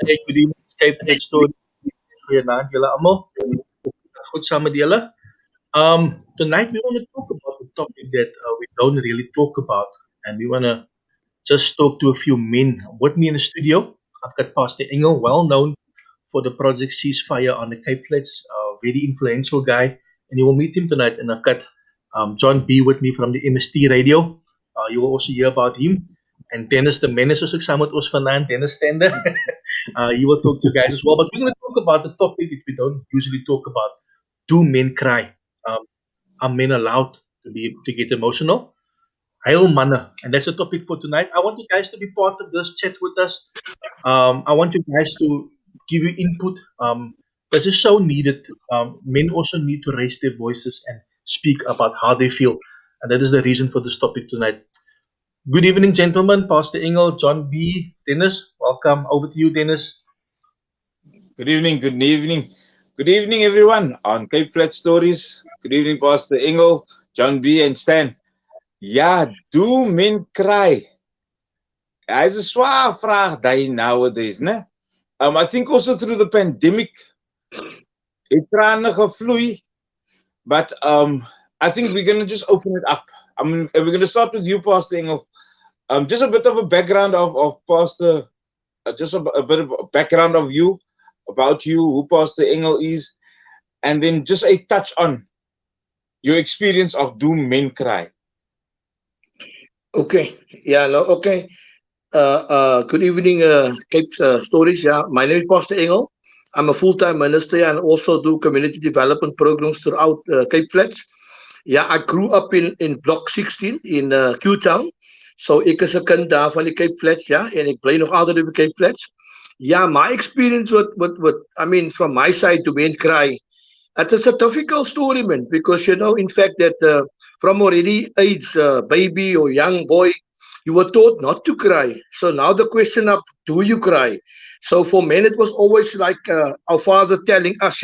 Hey, good evening. Cape Flats Stories. Goeienaand julle almal. Goed saam met julle. Tonight we want to talk about a topic that we don't really talk about, and we want to just talk to a few men with me in the studio. I've got Pastor Engel, well known for the Project Ceasefire on the Cape Flats, very influential guy, and you will meet him tonight. And I've got John B with me from the MST radio. You will also hear about him. And Dennis the Menace is ook saam met ons vanaand, Dennis Stender. He will talk to you guys as well. But we're going to talk about the topic that we don't usually talk about. Do men cry? Are men allowed to get emotional? Heil manne. And that's the topic for tonight. I want you guys to be part of this chat with us. I want you guys to give you input. This is so needed. Men also need to raise their voices and speak about how they feel. And that is the reason for this topic tonight. Good evening, gentlemen. Pastor Engel, John B, Dennis, welcome. Over to you, Dennis. Good evening, good evening. Good evening, everyone on Cape Flat Stories. Good evening, Pastor Engel, John B, and Stan. Ja, do men cry? Hy is 'n swaar vraag daai nowadays, né? I think also through the pandemic, het trane gevloei, but I think we're going to just open it up. We're going to start with you, Pastor Engel. Just a bit of a background of Pastor, just a bit of a background of you, about you, who Pastor Engel is, and then just a touch on your experience of do men cry. Okay, yeah, no, okay. Good evening, Cape Stories. Yeah, my name is Pastor Engel. I'm a full-time minister and also do community development programs throughout Cape Flats. Yeah, I grew up in Block 16 in Q-Town. So ek is 'n kind daar van die Cape Flats, ja, en ek bly nog altyd op die Cape Flats. Yeah, my experience with from my side to men cry, it is a difficult story, man, because in fact that from already age, baby or young boy, you were taught not to cry. So now the question of, do you cry? So for men, it was always like our father telling us,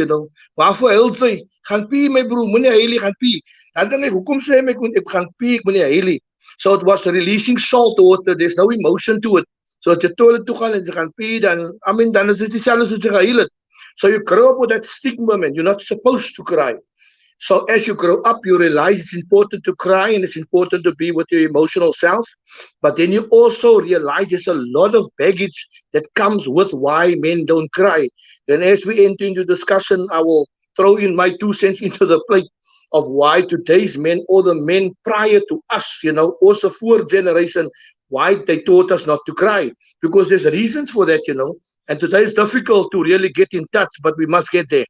waarvoor huil jy? Gaan pie, my broer, moenie huilie, gaan pie. En dan ek, hoekom sê my, ek gaan pie, ek moenie huilie. So it was releasing salt water. There's no emotion to it. So as jy toilet toe gaan en jy gaan pee, dan is dit dieselfde soos jy gehuil het. So you grow up with that stigma, man. You're not supposed to cry. So as you grow up, you realize it's important to cry and it's important to be with your emotional self. But then you also realize there's a lot of baggage that comes with why men don't cry. And as we enter into discussion, I will throw in my 2 cents into the plate of why today's men, or the men prior to us, also 4th generation, why they taught us not to cry. Because there's reasons for that, and today it's difficult to really get in touch, but we must get there.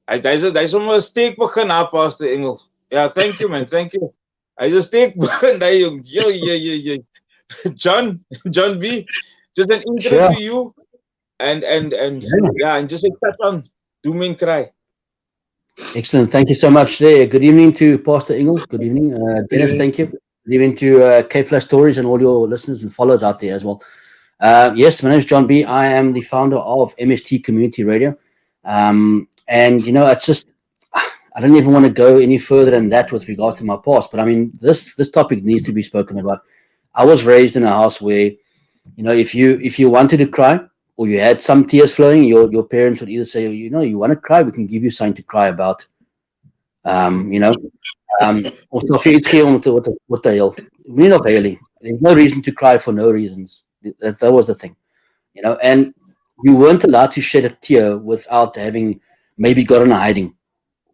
Hy's om 'n steek begin, Pastor Engel. Yeah, thank you, man, thank you. Hy's 'n steek begin, daai jong. John B, just an intro to you, and just a touch on do men cry. Excellent. Thank you so much there. Good evening to Pastor Engel. Good evening. Dennis, thank you. Good evening to Cape Flash Stories and all your listeners and followers out there as well. Yes, my name is John B. I am the founder of MST Community Radio. It's just, I don't even want to go any further than that with regard to my past. But I mean, this topic needs to be spoken about. I was raised in a house where, if you wanted to cry, or you had some tears flowing, your parents would either say, you want to cry, we can give you something to cry about. Of as jy iets gee om te huil. Moenie nog huilie. There's no reason to cry for no reasons. That was the thing. And you weren't allowed to shed a tear without having maybe gotten a hiding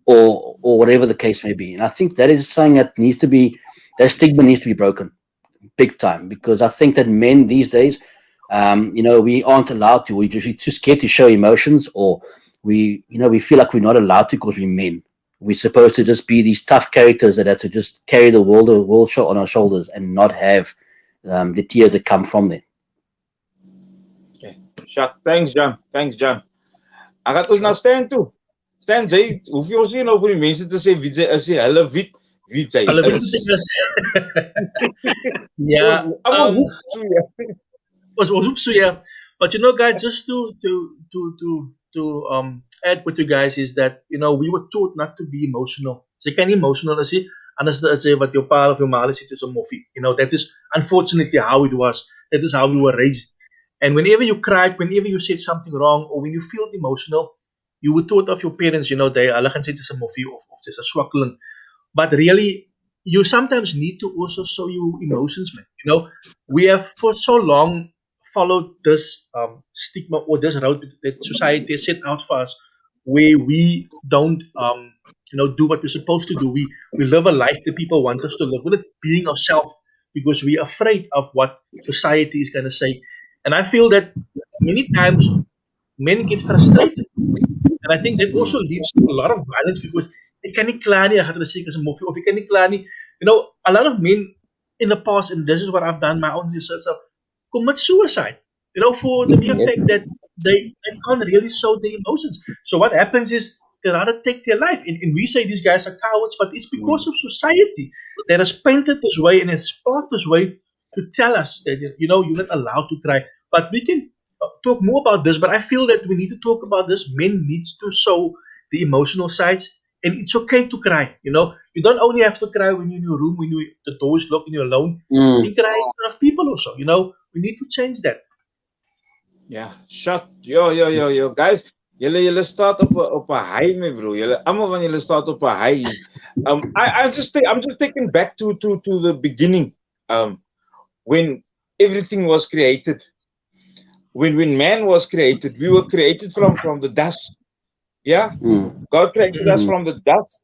or whatever the case may be. And I think that is something that that stigma needs to be broken big time, because I think that men these days, we aren't allowed to. We're too scared to show emotions, or we feel like we're not allowed to because we're men. We're supposed to just be these tough characters that have to just carry the world on our shoulders and not have the tears that come from them. Okay. Thanks, John. Ek gaan ons nou Stan toe. Stan, jy hoef jy ons nie nou vir die mense te sê wie jy is, hulle weet wie jy is. Ja. But guys, just to add with you guys is that we were taught not to be emotional. Jy kan nie emotional as jy anders as jy wat jou pa of jou ma sê is 'n moffie. That is unfortunately how it was. That is how we were raised. And whenever you cried, whenever you said something wrong, or when you feel emotional, you would thought of your parents, they hulle gaan sê dis 'n moffie of dis 'n swakkeling. But really, you sometimes need to also show your emotions, man. We have for so long followed this stigma or this route that society has set out for us, where we don't, do what we're supposed to do. We live a life that people want us to live, with it being ourselves, because we're afraid of what society is going to say. And I feel that many times men get frustrated, and I think that also leads to a lot of violence, because ek kan nie klaar nie, ek gaan sê ek is 'n moffie, of ek kan nie klaar nie. A lot of men in the past, and this is what I've done my own research of, commit suicide, for the mere fact that they can't really show their emotions. So what happens is they rather take their life. And we say these guys are cowards, but it's because of society that has painted this way and has taught this way to tell us that, you're not allowed to cry. But we can talk more about this, but I feel that we need to talk about this. Men needs to show the emotional sides, and it's okay to cry. You don't only have to cry when you're in your room, when the door is locked and you're alone. You cry in front of people also. We need to change that. Yeah, shut. Yo, guys. Julle start op 'n high, my bro. Julle almal van julle start op 'n high. I'm just taken back to the beginning. When everything was created. When man was created, we were created from the dust. Yeah? God created us from the dust,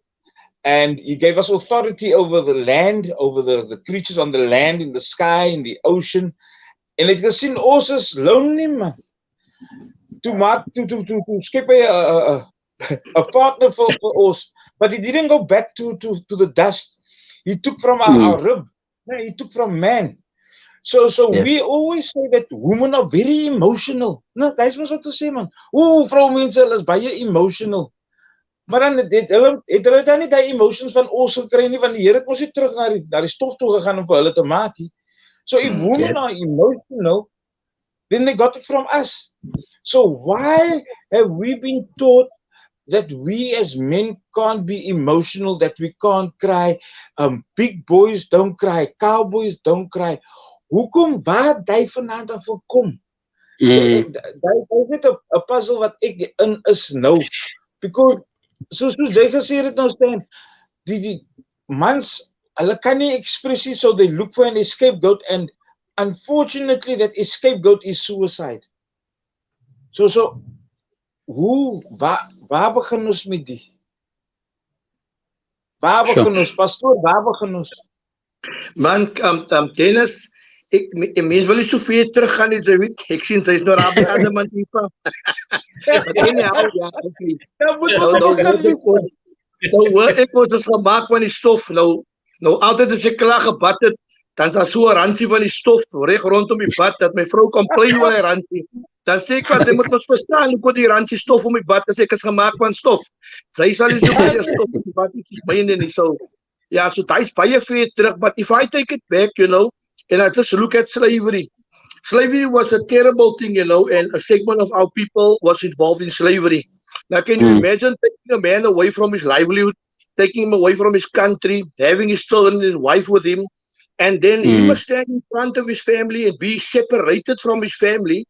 and He gave us authority over the land, over the creatures on the land, in the sky, in the ocean. En het gesien ons is lonely, man. To skep a partner for us, but He didn't go back to the dust. He took from our rib. No, He took from man. So we always say that women are very emotional. No, guys, mos wat te sê, man. Vroumense, hulle is baie emotional. Maar dan het hulle dan nie daai emotions van ons gekry nie, want die Here het mos nie terug na die stof toe gegaan om vir hulle te maak nie. So if women are emotional, then they got it from us. So why have we been taught that we as men can't be emotional, that we can't cry? Big boys don't cry, cowboys don't cry. Hoekom waar jy vanaand af kom? Dit is net 'n puzzle wat ek in is nou. Because soos jy gesê het nou staan, die mans, hulle kan nie expressie, so they look for an scapegoat, and unfortunately that scapegoat is suicide. So waar begin ons met die? Waar begin ons, pastoor, waar begin ons? Man, Dennis, mens wil nie so veel teruggaan nie, jy weet. Ek sien sy is nou daar by ander man hiervan. But anyhow, ja, okay. Nou ek was dus gemaak van die stof. Nou altyd as ek klaar gebad het, dan is daar so 'n randjie van die stof reg rondom die bad, dat my vrou kan play met die randjie. Dan sê ek, sy moet ons verstaan, hoe kom die randjie stof om die bad, as ek is gemaak van stof. Sy sal nie so baie stof om die bad nie, myne nie, so. Ja, so dat is baie ver terug, but if I take it back, and I just look at slavery. Slavery was a terrible thing, and a segment of our people was involved in slavery. Now, can you imagine taking a man away from his livelihood, taking him away from his country, having his children and wife with him, and then he must stand in front of his family and be separated from his family,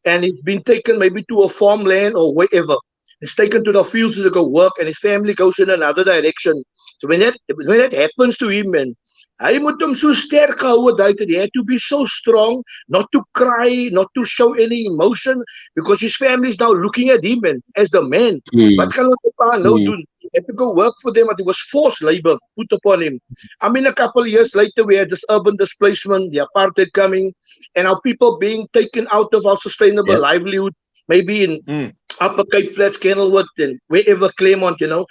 and he's been taken maybe to a farmland or wherever. He's taken to the fields to go work, and his family goes in another direction. So when that happens to him, man, hy moet hom so sterk gehou het, he had to be so strong, not to cry, not to show any emotion, because his family is now looking at him, man, as the man. Wat gaan ons pa nou doen? He had to go work for them, but it was forced labor put upon him. I mean, a couple of years later, we had this urban displacement, the apartheid coming, and our people being taken out of our sustainable livelihood, maybe in Upper Cape Flats, Kenilworth, and wherever, Claremont, and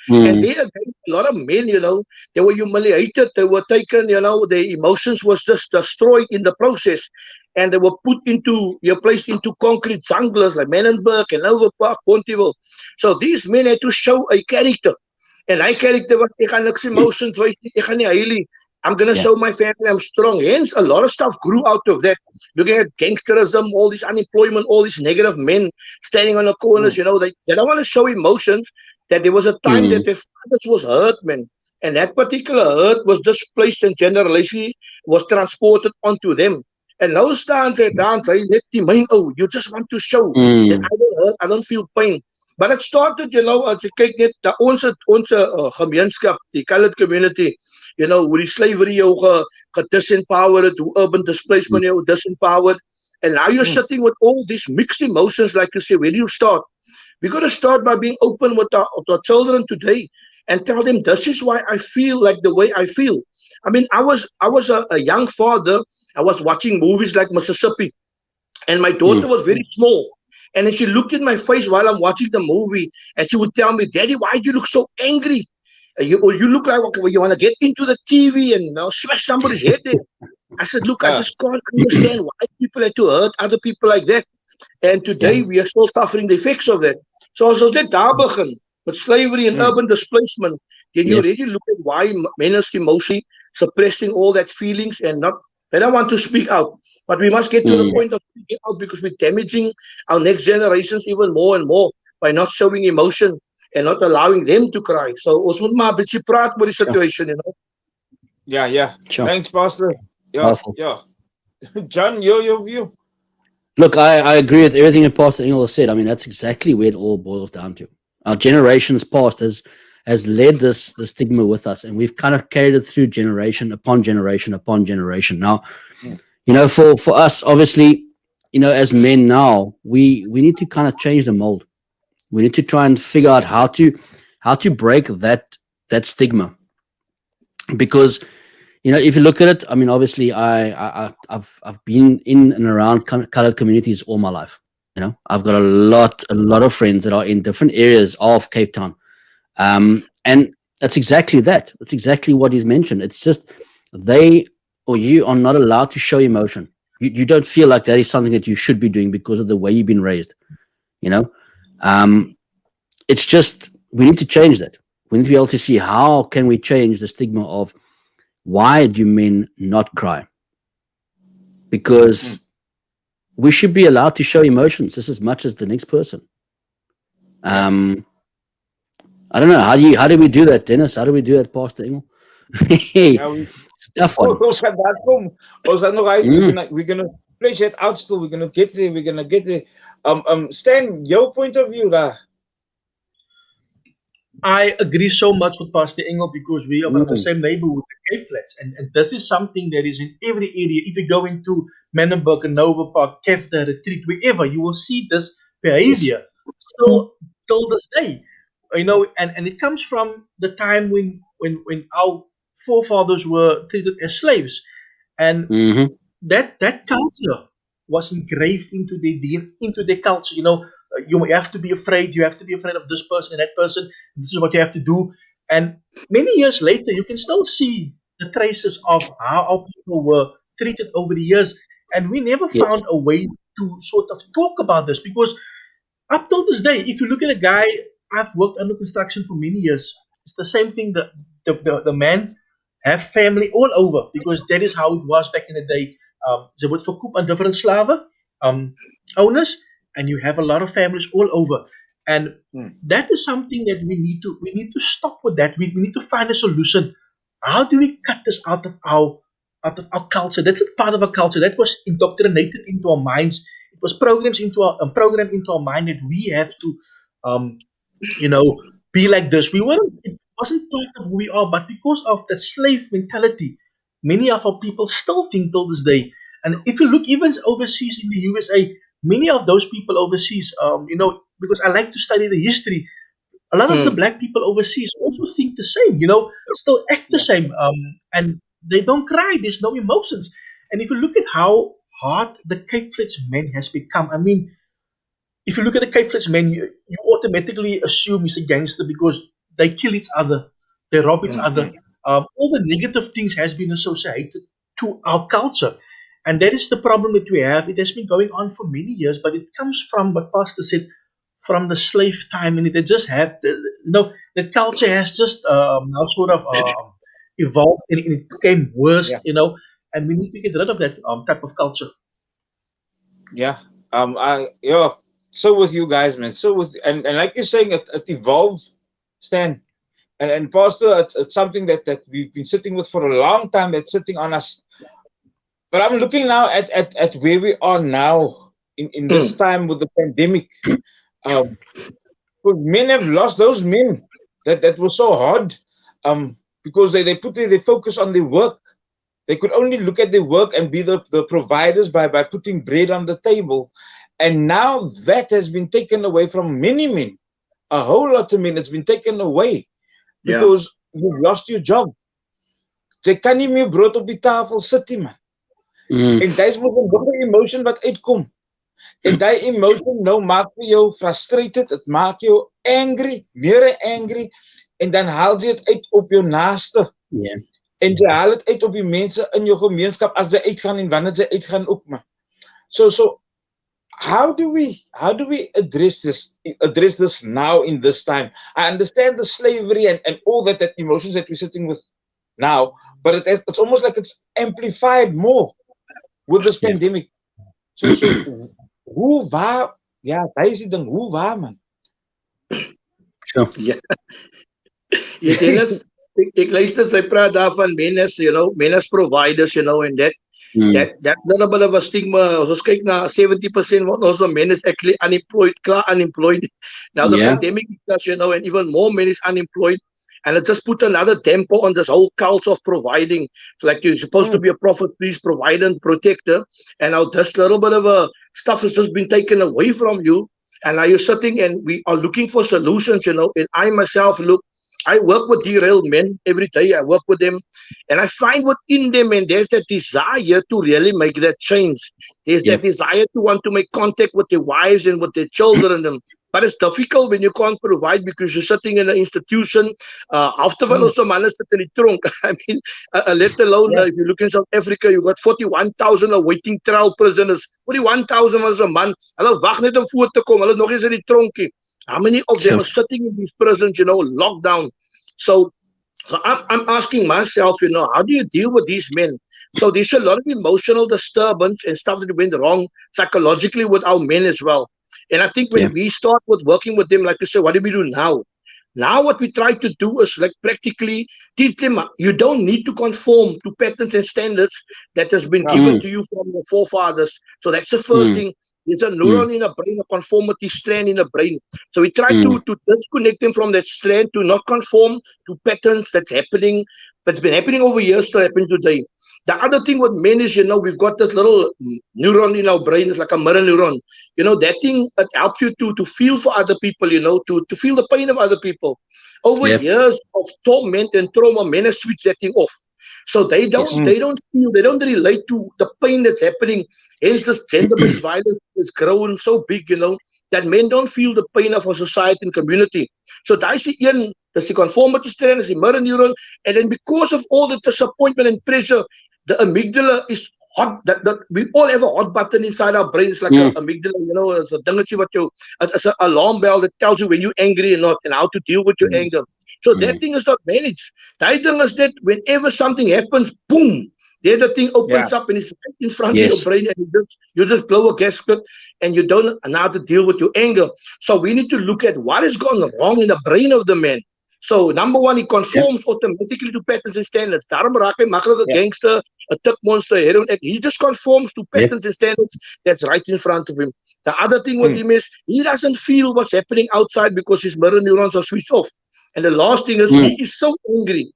there a lot of men, they were humiliated, they were taken, their emotions was just destroyed in the process, and they were placed into concrete jungles like Menenberg and Overpark, Pontyville. So these men had to show a character, and my character was, ek gaan niks emotions, ek gaan nie heilig. I'm going to show my family I'm strong. Hence, a lot of stuff grew out of that. Looking at gangsterism, all this unemployment, all these negative men standing on the corners, they don't want to show emotions, that there was a time that their fathers was hurt, man. And that particular hurt was displaced and generationally was transported onto them. And now staan sy dans, hy net die myn ou, you just want to show that I don't hurt, I don't feel pain. But it started, as jy kyk net na ons gemeenskap, die colored community, hoe die slavery jou disempowered het, hoe urban displacement jou disempowered. And now you're sitting with all these mixed emotions, like you say, where do you start? We got to start by being open with our children today and tell them, this is why I feel like the way I feel. I mean, I was a young father. I was watching movies like Mississippi, and my daughter was very small. And then she looked in my face while I'm watching the movie, and she would tell me, Daddy, why do you look so angry? You look like you want to get into the TV and smash somebody's head there. I said, look, I just can't understand why people had to hurt other people like that. And today we are still suffering the effects of that. So as ons net daar begin with slavery and urban displacement, then you really look at why men are emotionally suppressing all that feelings and they don't want to speak out. But we must get to the point of speaking out, because we're damaging our next generations even more and more by not showing emotion and not allowing them to cry. So ons moet maar 'n bietjie praat oor die situation, Yeah. Sure. Thanks, Pastor. Yeah. John, your view. Look, I agree with everything that Pastor Engel has said. I mean, that's exactly where it all boils down to. Our generations past has led this stigma with us, and we've kind of carried it through generation upon generation upon generation. Now, for us, obviously, as men now, we need to kind of change the mold. We need to try and figure out how to break that stigma, because if you look at it, I mean, obviously, I've been in and around colored communities all my life. I've got a lot of friends that are in different areas of Cape Town, and that's exactly that. That's exactly what he's mentioned. It's just you are not allowed to show emotion. You don't feel like that is something that you should be doing because of the way you've been raised. It's just, we need to change that. We need to be able to see how can we change the stigma of why do men not cry? Because we should be allowed to show emotions just as much as the next person. I don't know. How do we do that, Dennis? How do we do that, Pastor Engel? It's a tough one. We're gonna flesh it out still. We're gonna get there. Stan, your point of view there. I agree so much with Pastor Engel, because we are from the same neighborhood, the Cape Flats, and this is something that is in every area. If you go into Menenberg and Nova Park, Kefta, Retreat, wherever, you will see this behavior still till this day. And it comes from the time when our forefathers were treated as slaves, and that culture was engraved into their culture. You have to be afraid. You have to be afraid of this person and that person. And this is what you have to do. And many years later, you can still see the traces of how our people were treated over the years. And we never found a way to sort of talk about this, because up till this day, if you look at a guy, I've worked under construction for many years. It's the same thing. The men have family all over, because that is how it was back in the day. Ze word verkoop aan different slaven owners, and you have a lot of families all over. And that is something that we need to stop with that. We need to find a solution. How do we cut this out of our culture? That's a part of our culture that was indoctrinated into our minds. It was programmed into our mind that we have to be like this. It wasn't part of who we are, but because of the slave mentality, many of our people still think till this day. And if you look even overseas in the USA, many of those people overseas, because I like to study the history, a lot of the black people overseas also think the same, still act the same, and they don't cry. There's no emotions. And if you look at how hard the Cape Flats man has become, I mean, if you look at the Cape Flats man, you automatically assume he's a gangster because they kill each other, they rob each other. All the negative things has been associated to our culture. And that is the problem that we have. It has been going on for many years, but it comes from what Pastor said, from the slave time, and it just had, the culture has just now sort of evolved, and it became worse, and we need to get rid of that type of culture. Yeah. So with you guys, man. And like you're saying, it evolved, Stan. And Pastor, it's something that we've been sitting with for a long time. That's sitting on us. But I'm looking now at where we are now in this time with the pandemic. Um, because men have lost those men that were so hard, because they put their focus on their work. They could only look at their work and be the providers by putting bread on the table. And now that has been taken away from many men. A whole lot of men, it's been taken away because you've lost your job. Jy kan nie meer brood op die tafel sit nie, man. En dis mos 'n baie emotion wat uitkom. En daai emotion nou maak vir jou frustrated, dit maak jou angry, meer angry, en dan haal jy dit uit op jou naaste. Yeah. En jy haal dit uit op die mense in jou gemeenskap as jy uitgaan en wanneer jy uitgaan ook, man. So how do we address this now in this time? I understand the slavery and all that emotions that we're sitting with now, but it's almost like it's amplified more with this pandemic. So hoe waar, ja, daar is die ding, hoe waar, man? Ja. Jy sien ek luister sy praat daarvan men as providers, and that little bit of a stigma. Ons kyk na 70% van ons men is actually unemployed. Now the pandemic, and even more men is unemployed. And it just put another tempo on this whole culture of providing. So like you're supposed to be a prophet, priest, provider, and protector. And now this little bit of a stuff has just been taken away from you. And now you're sitting and we are looking for solutions, And I myself I work with derailed men every day. I work with them. And I find within them, and there's that desire to really make that change. There's that desire to want to make contact with their wives and with their children. But it's difficult when you can't provide because you're sitting in an institution. After van ons manne sit in die tronk. I mean, let alone if you look in South Africa, you've got 41,000 awaiting trial prisoners. 41,000 was a man. Hulle wag net om voor te kom. Hulle nog eens in die tronkie. How many of them are sitting in these prisons, locked down? So I'm asking myself, how do you deal with these men? So there's a lot of emotional disturbance and stuff that went wrong psychologically with our men as well. And I think when we start with working with them, like you say, what do we do now? Now what we try to do is like practically teach them, you don't need to conform to patterns and standards that has been given to you from your forefathers. So that's the first thing. There's a neuron in the brain, a conformity strand in the brain. So we try to disconnect them from that strand, to not conform to patterns that's happening, that's been happening over years, still happening today. The other thing with men is, we've got this little neuron in our brain. It's like a mirror neuron. That thing, it helps you to feel for other people, to feel the pain of other people. Over years of torment and trauma, men have switched that thing off. So they don't feel, they don't relate to the pain that's happening. Hence this gender-based violence is growing so big, that men don't feel the pain of our society and community. So that's the conformity strand, is the mirror neuron. And then because of all the disappointment and pressure, the amygdala is hot. That we all have a hot button inside our brain. It's like an amygdala, it's a dingetje it's an alarm bell that tells you when you're angry or not and how to deal with your anger. So that thing is not managed. The thing is that whenever something happens, boom, there the thing opens up and it's right in front of your brain, and you just blow a gasket and you don't know how to deal with your anger. So we need to look at what is going wrong in the brain of the man. So number one, he conforms automatically to patterns and standards. Daarom raak hy maklik 'n gangster, a tip monster, heroin addict. He just conforms to patterns and standards that's right in front of him. The other thing with him is he doesn't feel what's happening outside because his mirror neurons are switched off. And the last thing is he is so angry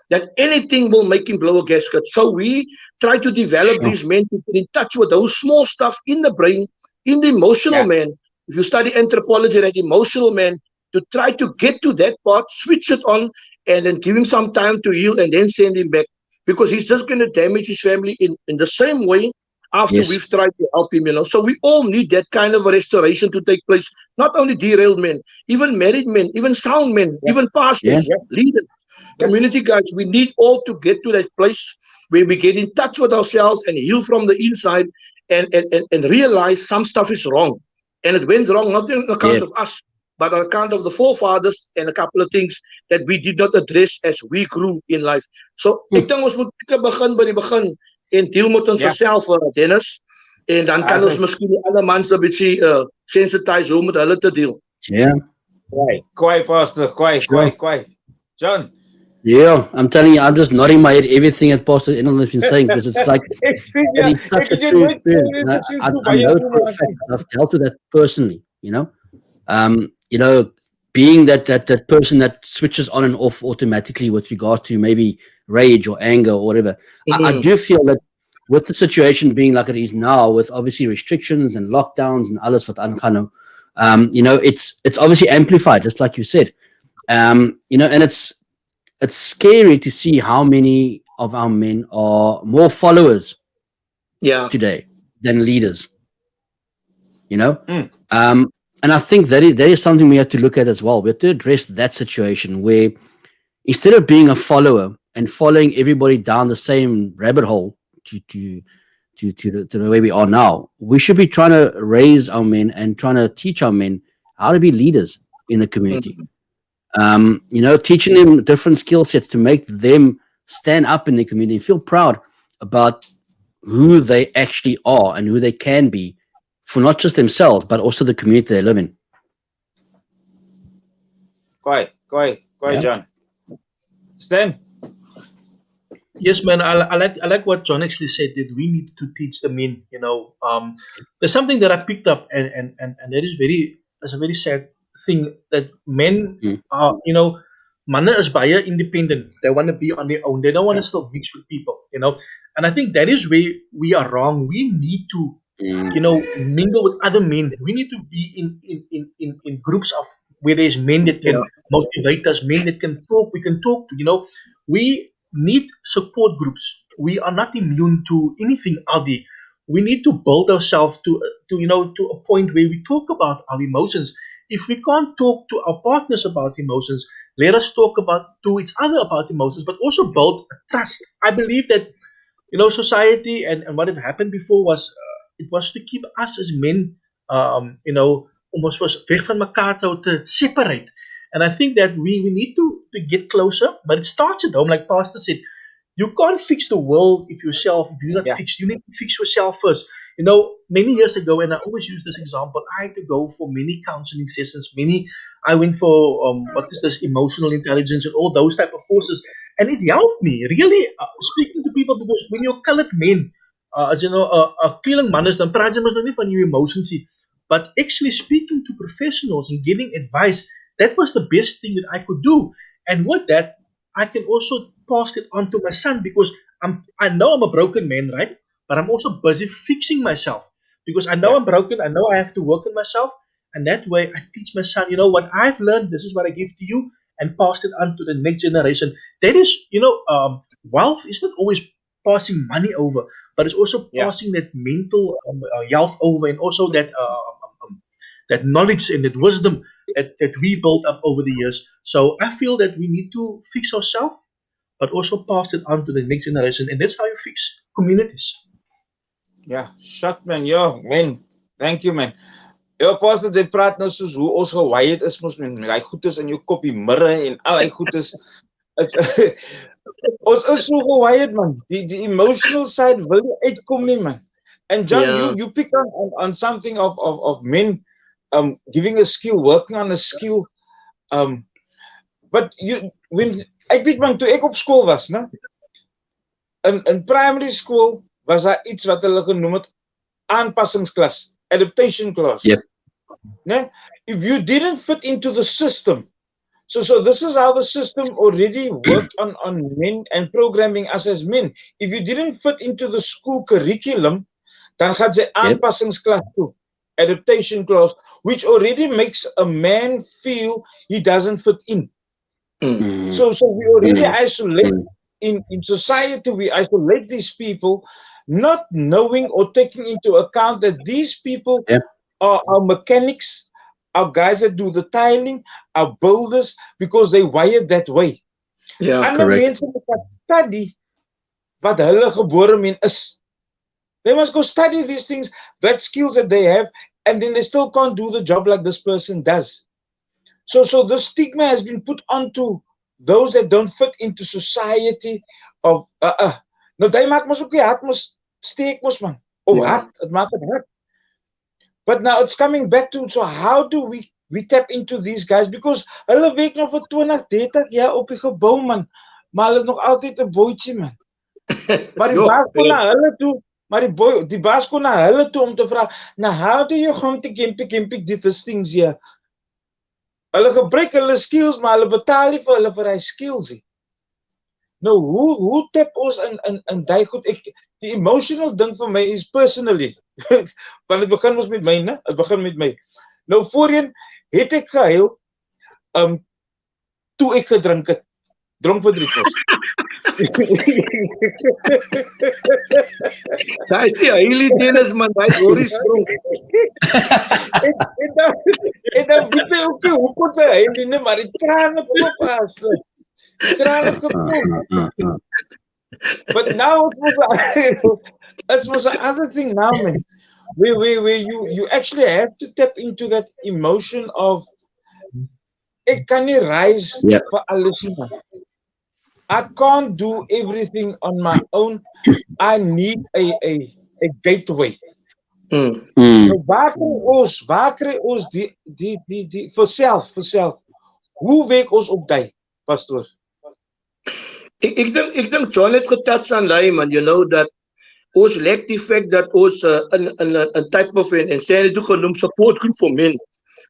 that anything will make him blow a gasket. So we try to develop these men to get in touch with those small stuff in the brain, in the emotional man. If you study anthropology, that emotional man, to try to get to that part, switch it on, and then give him some time to heal and then send him back. Because he's just going to damage his family in the same way after we've tried to help him, So we all need that kind of a restoration to take place. Not only derailed men, even married men, even sound men, even pastors, leaders, community guys. We need all to get to that place where we get in touch with ourselves and heal from the inside and realize some stuff is wrong. And it went wrong not on account of us, but on account of the forefathers and a couple of things that we did not address as we grew in life. So ek dink ons moet begin by die begin en deel met ons self, Dennis. En dan kan ons miskien die ander mans 'n bietjie sensitize hoe met hulle te deel. Ja. Kwai, Pastor, kwai. John, Yeah, I'm telling you, I'm just nodding my head everything that Pastor Engel has been saying because it's like it is such a true experience. And I know it for a fact. I've dealt with that personally. Being that person that switches on and off automatically with regards to maybe rage or anger or whatever. I do feel that with the situation being like it is now, with obviously restrictions and lockdowns and alles wat aangaan, it's obviously amplified, just like you said. And it's scary to see how many of our men are more followers today than leaders. And I think that is something we have to look at as well. We have to address that situation where instead of being a follower and following everybody down the same rabbit hole to the way we are now, we should be trying to raise our men and trying to teach our men how to be leaders in the community. Teaching them different skill sets to make them stand up in the community and feel proud about who they actually are and who they can be for not just themselves, but also the community they live in. Quite, John. Stan? Yes, man. I like what John actually said, that we need to teach the men. There's something that I picked up, and that is a very sad thing, that men are, manne is baie independent. They want to be on their own. They don't want to still mix with people. And I think that is where we are wrong. We need to mingle with other men. We need to be in groups of where there's men that can motivate us, men that can talk. We can talk to. We need support groups. We are not immune to anything out there. We need to build ourselves to a point where we talk about our emotions. If we can't talk to our partners about emotions, let us talk to each other about emotions, but also build a trust. I believe that society and what had happened before was it was to keep us as men, almost was weg van mekaar to separate. And I think that we need to get closer, but it starts at home, like Pastor said. You can't fix the world if you're not fixed. You need to fix yourself first. Many years ago, and I always use this example, I had to go for many counseling sessions. I went for emotional intelligence and all those type of courses, and it helped me really speaking to people, because when you're colored men, as you know, kleurling manne, dan praat jy mos nou nie van jou emotions nie, but actually speaking to professionals and getting advice, that was the best thing that I could do. And with that, I can also pass it on to my son, because I know I'm a broken man, right? But I'm also busy fixing myself, because I know I'm broken. I know I have to work on myself. And that way I teach my son, what I've learned, this is what I give to you, and pass it on to the next generation. That is, wealth is not always passing money over, but it's also passing that mental health over, and also that knowledge and that wisdom that we built up over the years. So I feel that we need to fix ourselves, but also pass it on to the next generation. And that's how you fix communities. Yeah, shut man. Yo, man. Thank you, man. Jou Pastor, jy praat nou soos hoe ons gewired is mos met daai goedes in jou koppie mirre en al daai goedes. Ons is so gewired, man. Die emotional side wil nie uitkom nie, man. And John, you pick on something of men giving a skill, working on a skill. But when ek weet man, toe ek op skool was, né? In primary school was daar iets wat hulle genoem het aanpassingsklas, adaptation class. Yep. Né? If you didn't fit into the system, so this is how the system already worked on men and programming us as men. If you didn't fit into the school curriculum, dan gaan jy aanpassingsklas toe, adaptation class, which already makes a man feel he doesn't fit in. So we already isolate in society. We isolate these people, not knowing or taking into account that these people are mechanics, are guys that do the tiling, are builders, because they wired that way. Yeah, correct. Mense moet study wat hulle gebore men is. They must go study these things, that skills that they have, and then they still can't do the job like this person does. So the stigma has been put onto those that don't fit into society of nou jy maak mos ook nie hard mos steek mos man. Hard, it maak het hard. But now it's coming back to, so how do we we tap into these guys because hulle werk nou vir 20, 30 jaar op die gebou man, maar hulle is nog altyd 'n bootjie man. Maar die baas kon na hulle toe, maar die baas kon na hulle toe om te vra, "Now how do you come to gimpy these things here?" Hulle gebruik hulle skills, maar hulle betaal nie vir hulle vir hy skills nie. Nou hoe tap ons in daai goed? Die emotional ding vir my is personally. Want dit begin ons met my, né? Dit begin met my. Nou voorheen het ek gehuil toe ek gedrink het. Dronk verdriet was. Daai is die heilige Dennis man, daai Boris dronk. En dan weet jy ook hoe kon sy heilige, maar die trane kom op as. Trane kom. But now it was another thing now, man. Where you actually have to tap into that emotion of ek kan nie rise vir alles nie. I can't do everything on my own. I need a gateway. Nou, waar kry ons die vir self? Hoe werk ons op die, pastoor? Ek dink John het getouch aan daai man, you know that ons lack the fact that ons in type of and Stanley het genoem support group for men.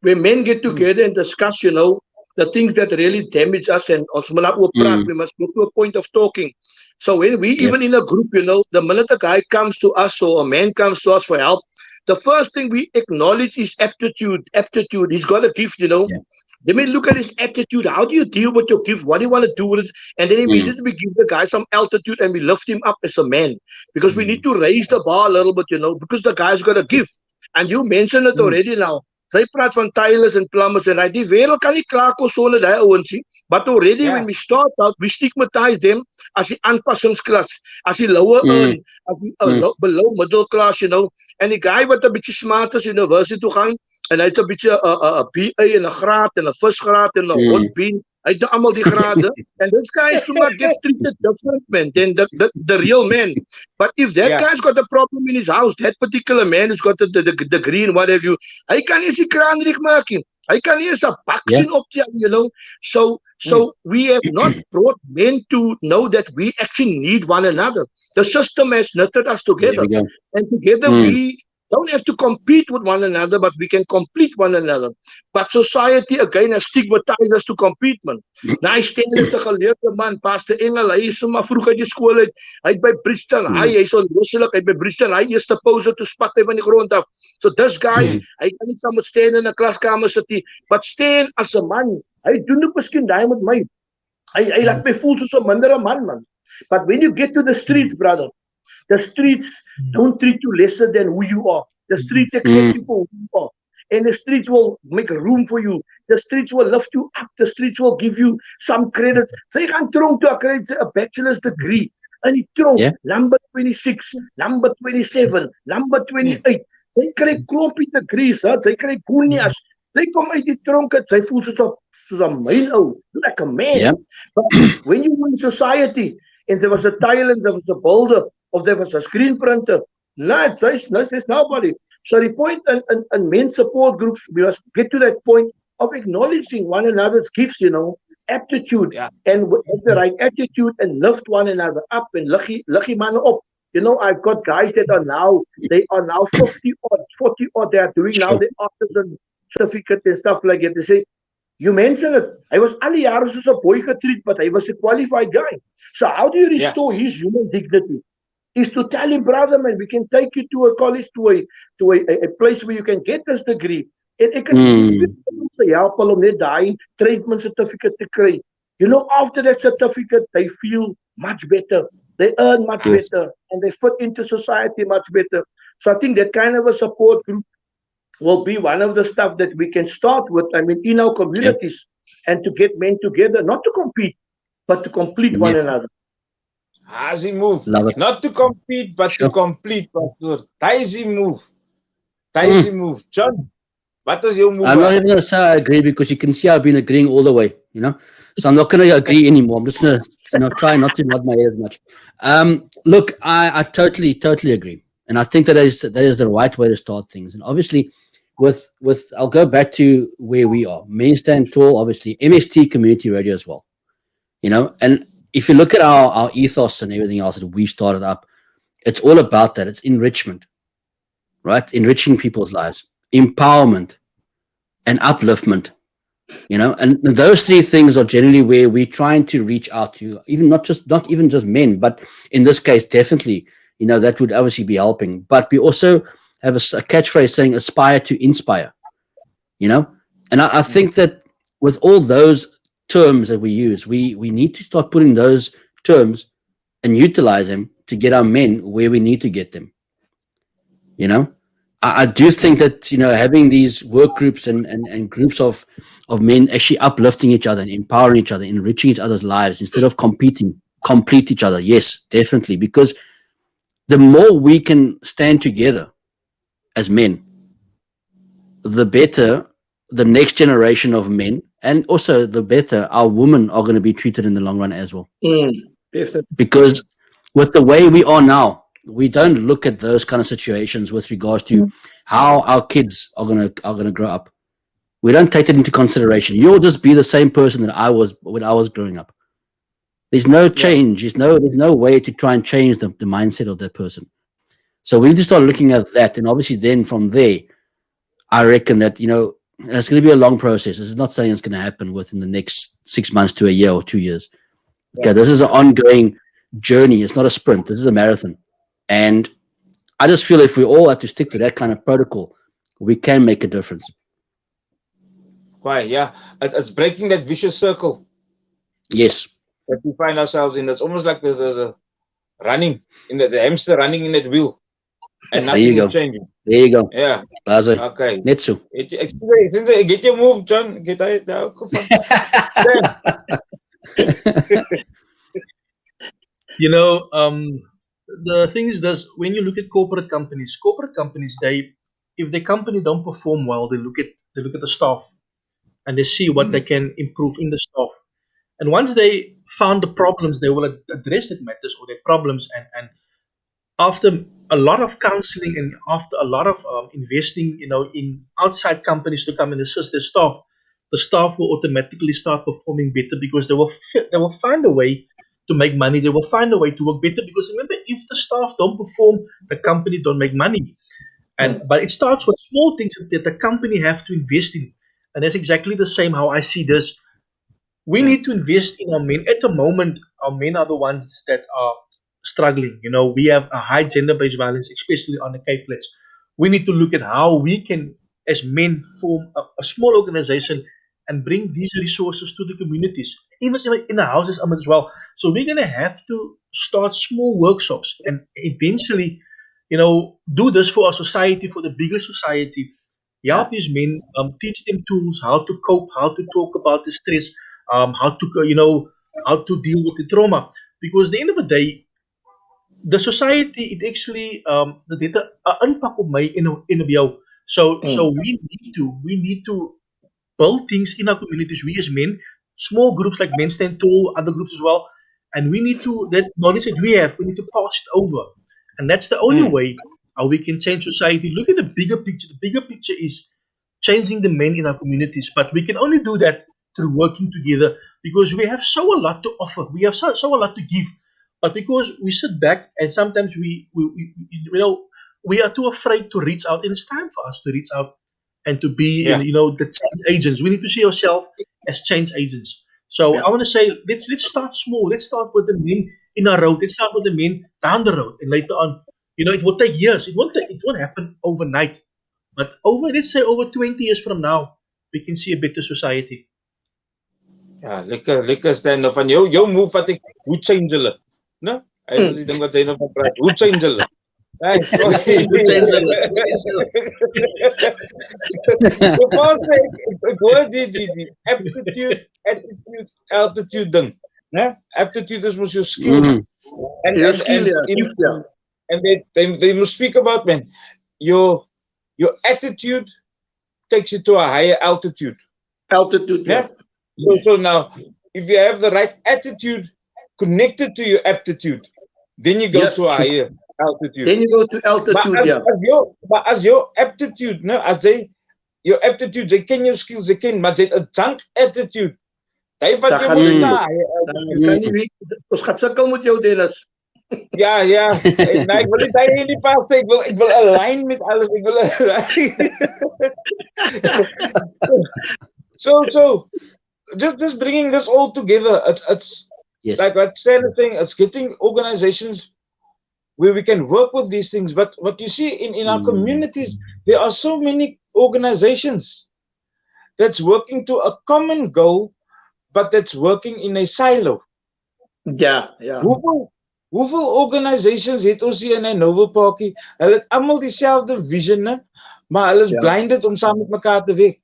Where men get together and discuss, you know, the things that really damage us and ons moet oop praat, we must get to a point of talking. So when we even in a group, you know, the minute a guy comes to us or a man comes to us for help, the first thing we acknowledge is aptitude. He's got a gift, you know. Let me look at his attitude. How do you deal with your gift? What do you want to do with it? And then immediately we give the guy some altitude and we lift him up as a man. Because we need to raise the bar a little bit, you know, because the guy's got a gift. And you mentioned it already now. Sy praat van tilers and plumbers and die wêreld kan nie klaar kom sonder daai ouens nie. But already when we start out, we stigmatize them as die aanpassingsklas, as die lower earn, as die below middle class, you know. And die guy wat 'n bietjie smart is university toe gaan en hy het 'n bietjie 'n BA en 'n graad en 'n visgraad en 'n hondbeen. Hy het almal die grade. And this guy is somewhat gets treated different man than the real man. But if that guy's got a problem in his house, that particular man who's got the degree and what have you, hy kan nie eens die kraan reg maak nie. Hy kan nie eens 'n bak sien optel, you know. So we have not brought men to know that we actually need one another. The system has knitted us together. And together we don't have to compete with one another, but we can complete one another. But society again has stigmatized us to compete, man. Nou, hy stel is 'n geleerde man, Pastor Engel, hy is sommer vroeg uit die skool uit. Hy het by Bridgeton High, hy's onloselik, hy by Bridgeton High eerste pause toe spat hy van die grond af. So this guy, hy kan nie saam met Stan in 'n klaskamer sit nie, but Stan as 'n man, hy doen ook miskien daai met my. Hy laat my voel soos 'n mindere man. But when you get to the streets, brother, the streets don't treat you lesser than who you are. The streets accept you for who you are. And the streets will make room for you. The streets will lift you up. The streets will give you some credits. Sy gaan tronk toe, kry 'n bachelor's degree. In die tronk, number 26, number 27, number 28. Sy kry klompie degrees, sy kry goonias. Sy kom uit die tronk, sy voel soos 'n myn ou, like a man. But when you in society, and there was a talent, there was a builder, of there was a screen printer, there's nobody. So the point in men's support groups, we must get to that point of acknowledging one another's gifts, you know, aptitude, and with the right attitude, and lift one another up and lucky man up. You know, I've got guys that are now 50 odd, 40 odd, they are doing now the artisan certificate and stuff like that. They say, you mentioned it, I was alle jare soos 'n boy getreat, but I was a qualified guy. So how do you restore his human dignity? Is to tell him, brother, man, we can take you to a college, to a place where you can get this degree. And ek het help hulle om net daai treatment certificate te kry. You know, after that certificate, they feel much better. They earn much better, and they fit into society much better. So I think that kind of a support group will be one of the stuff that we can start with, I mean, in our communities, and to get men together, not to compete, but to complete one another. As he move, not to compete, but to complete, Pastor. Daisy move. John, what is your move? I'm not even going to say I agree, because you can see I've been agreeing all the way, you know. So I'm not going to agree anymore. I'm just going to try not to nod my head as much. Look, I totally agree. And I think that is the right way to start things. And obviously, I'll go back to where we are. Men Stand Tall, obviously, MST community radio as well. And if you look at our ethos and everything else that we've started up, it's all about that. It's enrichment, right? Enriching people's lives, empowerment, and upliftment. And those three things are generally where we're trying to reach out to, even not even just men, but in this case, definitely, that would obviously be helping. But we also have a catchphrase saying aspire to inspire, and I think that with all those terms that we use, we need to start putting those terms and utilize them to get our men where we need to get them. I do think that having these work groups and groups of men actually uplifting each other and empowering each other, enriching each other's lives instead of complete each other. Yes, definitely, because the more we can stand together as men, the better the next generation of men, and also the better our women are going to be treated in the long run as well. Definitely. Because with the way we are now, we don't look at those kind of situations with regards to how our kids are gonna grow up. We don't take that into consideration. You'll just be the same person that I was when I was growing up. There's no change. There's no way to try and change the mindset of that person. So we need to start looking at that, and obviously then from there, I reckon that it's going to be a long process. This is not saying it's going to happen within the next 6 months to a year or 2 years. Okay, this is an ongoing journey. It's not a sprint. This is a marathon. And I just feel if we all have to stick to that kind of protocol, we can make a difference. Why? Yeah, it's breaking that vicious circle. Yes. That we find ourselves in. It's almost like the running in the hamster running in that wheel, and nothing is changing. There you go. Yeah. Okay. Net so. Get your move, John. Get out. The thing is this: when you look at corporate companies, if the company don't perform well, they look at the staff, and they see what they can improve in the staff. And once they found the problems, they will address that matters or their problems. And after a lot of counseling and after a lot of investing, in outside companies to come and assist their staff, the staff will automatically start performing better because they will find a way to make money. They will find a way to work better because remember, if the staff don't perform, the company don't make money. But it starts with small things that the company have to invest in, and that's exactly the same how I see this. We need to invest in our men. At the moment, our men are the ones that are struggling. We have a high gender-based violence, especially on the Cape Flats. We need to look at how we can, as men, form a small organization and bring these resources to the communities, even in the houses as well. So we're going to have to start small workshops and eventually, do this for our society, for the bigger society. Help these men, teach them tools, how to cope, how to talk about the stress, how to deal with the trauma. Because at the end of the day, the society, it actually dit 'n impak op my en op jou. So we need to build things in our communities. We as men, small groups like Men Stand Tall, other groups as well, and we need to, that knowledge that we have, we need to pass it over, and that's the only way how we can change society. Look at the bigger picture. The bigger picture is changing the men in our communities, but we can only do that through working together because we have so a lot to offer. We have so a lot to give, but because we sit back and sometimes we are too afraid to reach out, and it's time for us to reach out and to be the change agents. We need to see ourselves as change agents. So I want to say, let's start small. Let's start with the men in our road. Let's start with the men down the road, and later on, it will take years. It won't happen overnight. But let's say over 20 years from now, we can see a better society. Ja, lekker Stan. Nou van jou move wat ek hoe change hulle. Né? Hy was die ding wat hy nou van praat. Hoe change hulle? Hey, hoe change hulle? So pas ek hoor die aptitude ding, né? Aptitude is mos jou skill. And they must speak about, man, your attitude takes you to a higher altitude. Yeah. So now, if you have the right attitude connected to your aptitude, then you go to a higher altitude. Then you go to altitude, but as your aptitude, no, as jou aptitude, jy ken jou skills, jy ken, maar jy het 'n junk attitude. Hy vat Dat jou gaan mos nie. na. Jy kan nie weet, ons gaan sukkel met jou, Dennis. Ja. Nee, ek wil nie daai in die pas sê, ek wil align met alles. Ek wil align. So just bringing this all together. It's Yes. like what Stan is saying, it's getting organizations where we can work with these things. But what you see in our communities, there are so many organizations that's working to a common goal, but that's working in a silo. Ja. Hoeveel organizations het ons hier in 'n Novo Parkie? Hulle het almal dieselfde vision, né? Maar hulle is blinded om saam met mekaar te werk.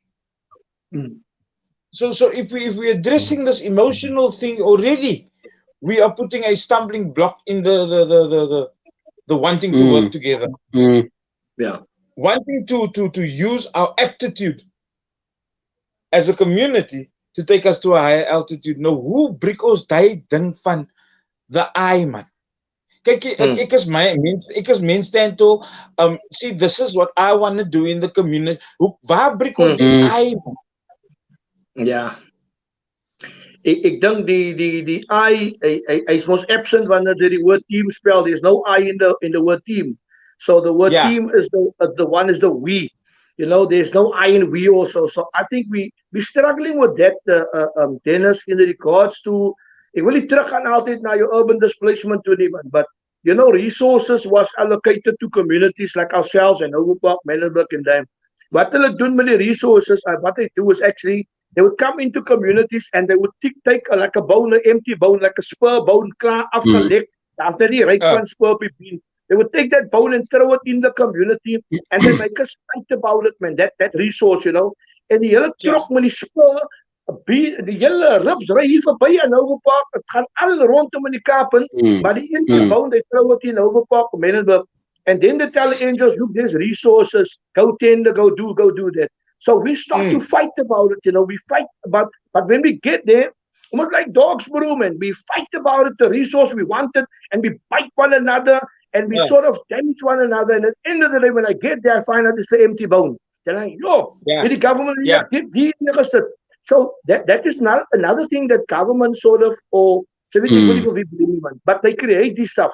So if we addressing this emotional thing already, we are putting a stumbling block in the wanting to work together. Yeah. Wanting to use our aptitude as a community to take us to a higher altitude. Nou, hoe breek ons daai ding van the I, man? Kyk, ek is mens Stanto. See, this is what I want to do in the community. Waar breek ons die I, man? Ja. Ik denk die I is most absent wanneer jy die woord team spel. There's no I in the word team. So the word team is the one is the we. You know, there's no I in we also. So I think we're struggling with that, Dennis, in regards to. Ek wil nie terug gaan altyd na jou urban displacement toe nie, but you know, resources was allocated to communities like ourselves and Overpark, Menenberg and them. What hulle doen met die resources, what they do is actually they would come into communities and they would take like a bone, an empty bone, like a spur bone, klaar afgelek, after die ryk van spur been. They would take that bone and throw it in the community and they make us fight about it, man. That resource, you know. En die hele trok met die spur, die hele ribs ry hier verby in Overpark. Het gaan al rondom in die Kapen, maar die empty bone, they throw it in Overpark, Menenberg. And then they tell the angels, look, there's resources, go tender, go do that. So we start to fight about it, you know, we fight about, but when we get there, almost like dogs, bro, man, we fight about it, the resource we wanted, and we bite one another, and we sort of damage one another, and at the end of the day, when I get there, I find out it's an empty bone. Then I, the government, so that is not another thing that government sort of, or, but they create this stuff.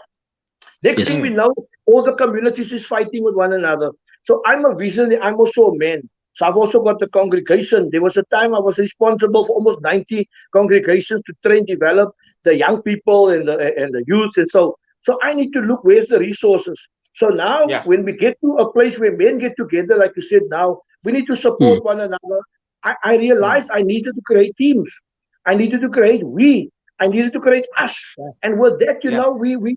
Next thing we know, all the communities is fighting with one another. So I'm a visionary, I'm also a man. So I've also got the congregation. There was a time I was responsible for almost 90 congregations to train, develop the young people and the youth. And so I need to look where's the resources. So now when we get to a place where men get together, like you said now, we need to support one another. I realized I needed to create teams. I needed to create I needed to create us. And with that, you know, we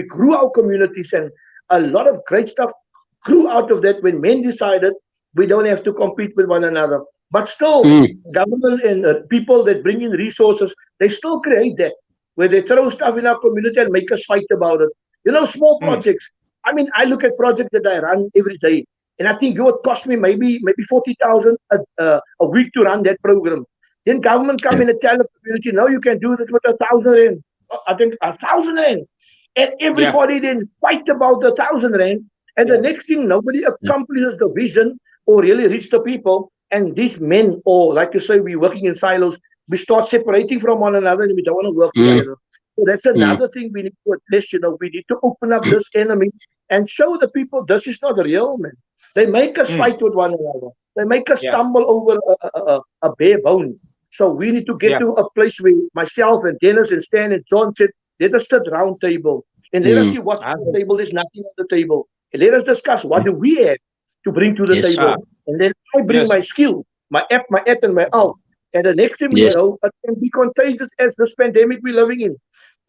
grew our communities, and a lot of great stuff grew out of that when men decided we don't have to compete with one another. But still, government and people that bring in resources, they still create that, where they throw stuff in our community and make us fight about it. You know, small projects. I mean, I look at projects that I run every day, and I think it would cost me maybe 40,000 a week to run that program. Then government come in and tell the community, no, you can do this with 1,000 rand. I think 1,000 rand. And everybody then fight about the 1,000 rand. And the next thing, nobody accomplishes the vision or really reach the people. And these men, or like you say, we're working in silos, we start separating from one another and we don't want to work together. So that's another thing we need to address. You know, we need to open up this enemy and show the people this is not real, man. They make us fight with one another. They make us stumble over a bare bone. So we need to get to a place where myself and Dennis and Stan and John said, let us sit round table and let us see what's on the table. There's nothing on the table. And let us discuss what do we have to bring to the table. And then I bring my skill, my app and my out. And the next thing you know, it can be contagious as this pandemic we're living in.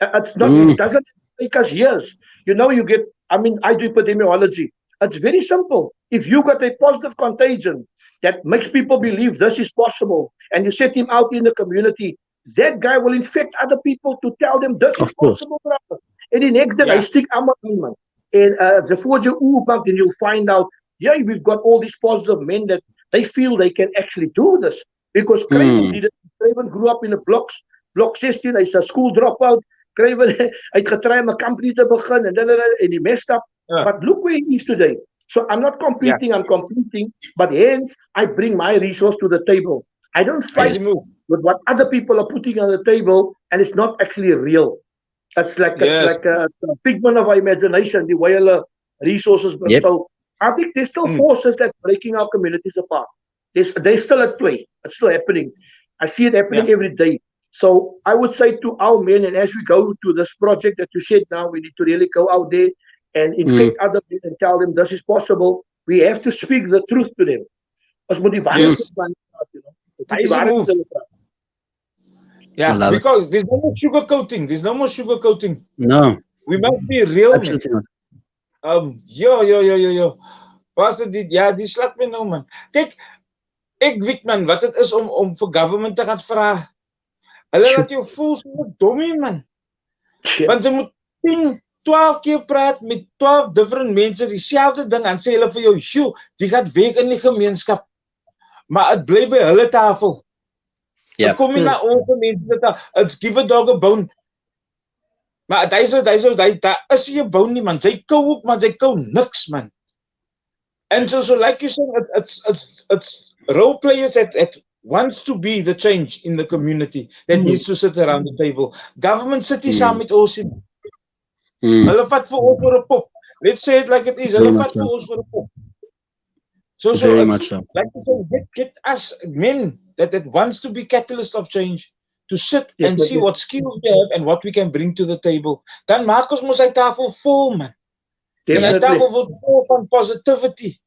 It's not, it doesn't take us years. You know, you get, I mean, I do epidemiology. It's very simple. If you got a positive contagion that makes people believe this is possible, and you set him out in the community, that guy will infect other people to tell them this is possible. Brother. And the next day, I stick Amma in. And before you back, then you'll find out, we've got all these positive men that they feel they can actually do this. Because Craven did it. Craven grew up in the block 16, he's a school dropout. Craven, hy het getry om 'n company te begin, and he messed up. But look where he is today. So I'm not competing, I'm competing, but hence I bring my resource to the table. I don't fight Easy move. with what other people are putting on the table, and it's not actually real. It's Yes. like a figment of our imagination, the way our resources. Yep. So I think there's still forces that breaking our communities apart. There's still at play. It's still happening. I see it happening every day. So I would say to our men, and as we go to this project that you said now, we need to really go out there and infect other men and tell them this is possible. We have to speak the truth to them. Ons moet die waarheid Yes. praat, you know. That is a move. I Yeah, love it. because there's no more sugarcoating. There's no more sugarcoating. No, We must be real, man. absolutely not. Yo. Pastor, die slaat my nou, man. Kyk, ek weet, man, wat het is om vir government te gaan vra. Hulle Sure. laat jou voel so dommie, man. Yeah. Want ze moet 10, 12 keer praat met 12 different mense, dieselfde ding, en sê hulle vir jou, "Sjoe, die gaat weg in die gemeenskap." Maar het bly by hulle tafel. Ja. Dan kom jy na ons mense dat it's give a dog a bone. Maar daar is nie 'n bone nie, man. Sy kou ook, man. Sy kou niks, man. And so like you said, it's role players that wants to be the change in the community that needs to sit around the table. Government sit nie saam met ons nie. Hulle vat vir ons vir 'n pop. Let's say it like it is. Hulle Very vat much vir so. ons vir 'n pop. So Very it's much so. like you say, get us men that wants to be catalyst of change to sit and see what skills we have and what we can bring to the table. Dan maak ons mos hy tafel vol, man. En hy Definitely. tafel word vol van positivity.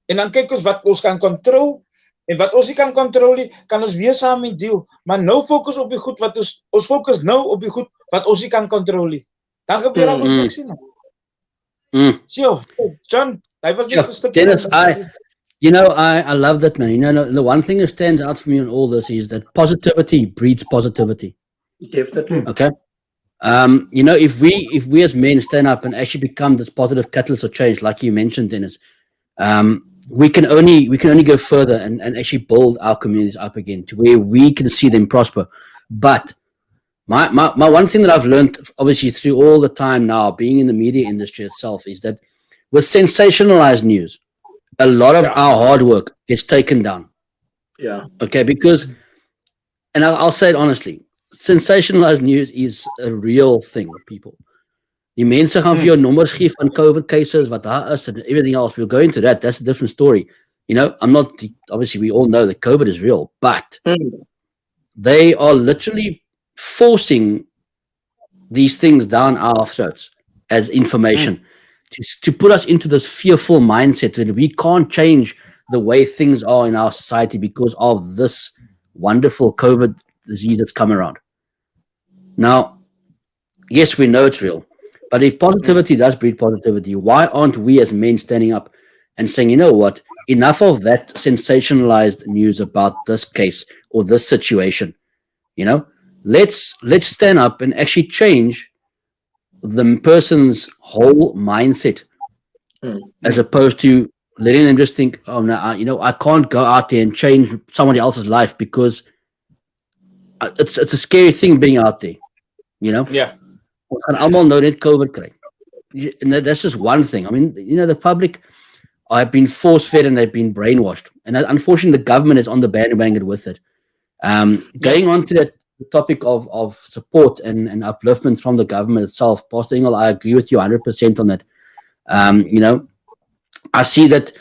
En dan kyk ons wat ons kan control en wat ons nie kan control nie, kan ons weer saam mee deel. Maar nou fokus op die goed wat ons fokus nou op die goed wat ons nie kan control nie. Dan gebeur daar ons niks nie, man. So, John, hy was net 'n stukkie. Dennis, I love that, man. You know, the one thing that stands out for me on all this is that positivity breeds positivity. Definitely. Okay. You know, if we as men stand up and actually become this positive catalyst of change, like you mentioned, Dennis, we can only go further and actually build our communities up again to where we can see them prosper. But my one thing that I've learned, obviously through all the time now being in the media industry itself, is that with sensationalized news, a lot of our hard work gets taken down. Yeah. Okay, because, and I'll say it honestly, sensationalized news is a real thing, people. Die mense gaan vir jou nommers gee van COVID cases, wat daar is, and everything else. We'll go into that. That's a different story. You know, obviously we all know that COVID is real, but they are literally forcing these things down our throats as information to put us into this fearful mindset that we can't change the way things are in our society because of this wonderful COVID disease that's come around. Now, yes, we know it's real, but if positivity does breed positivity, why aren't we as men standing up and saying, you know what, enough of that sensationalized news about this case or this situation, you know, let's stand up and actually change the person's whole mindset as opposed to letting them just think, oh no, you know, I can't go out there and change somebody else's life because it's a scary thing being out there, you know. Yeah. And almal nou net COVID kry. And that's just one thing. I mean, you know, the public have been force-fed and they've been brainwashed, and unfortunately, the government is on the bandwagon with it. Going on to that topic of support and upliftment from the government itself, Pastor Engel, I agree with you 100% on that. You know, I see that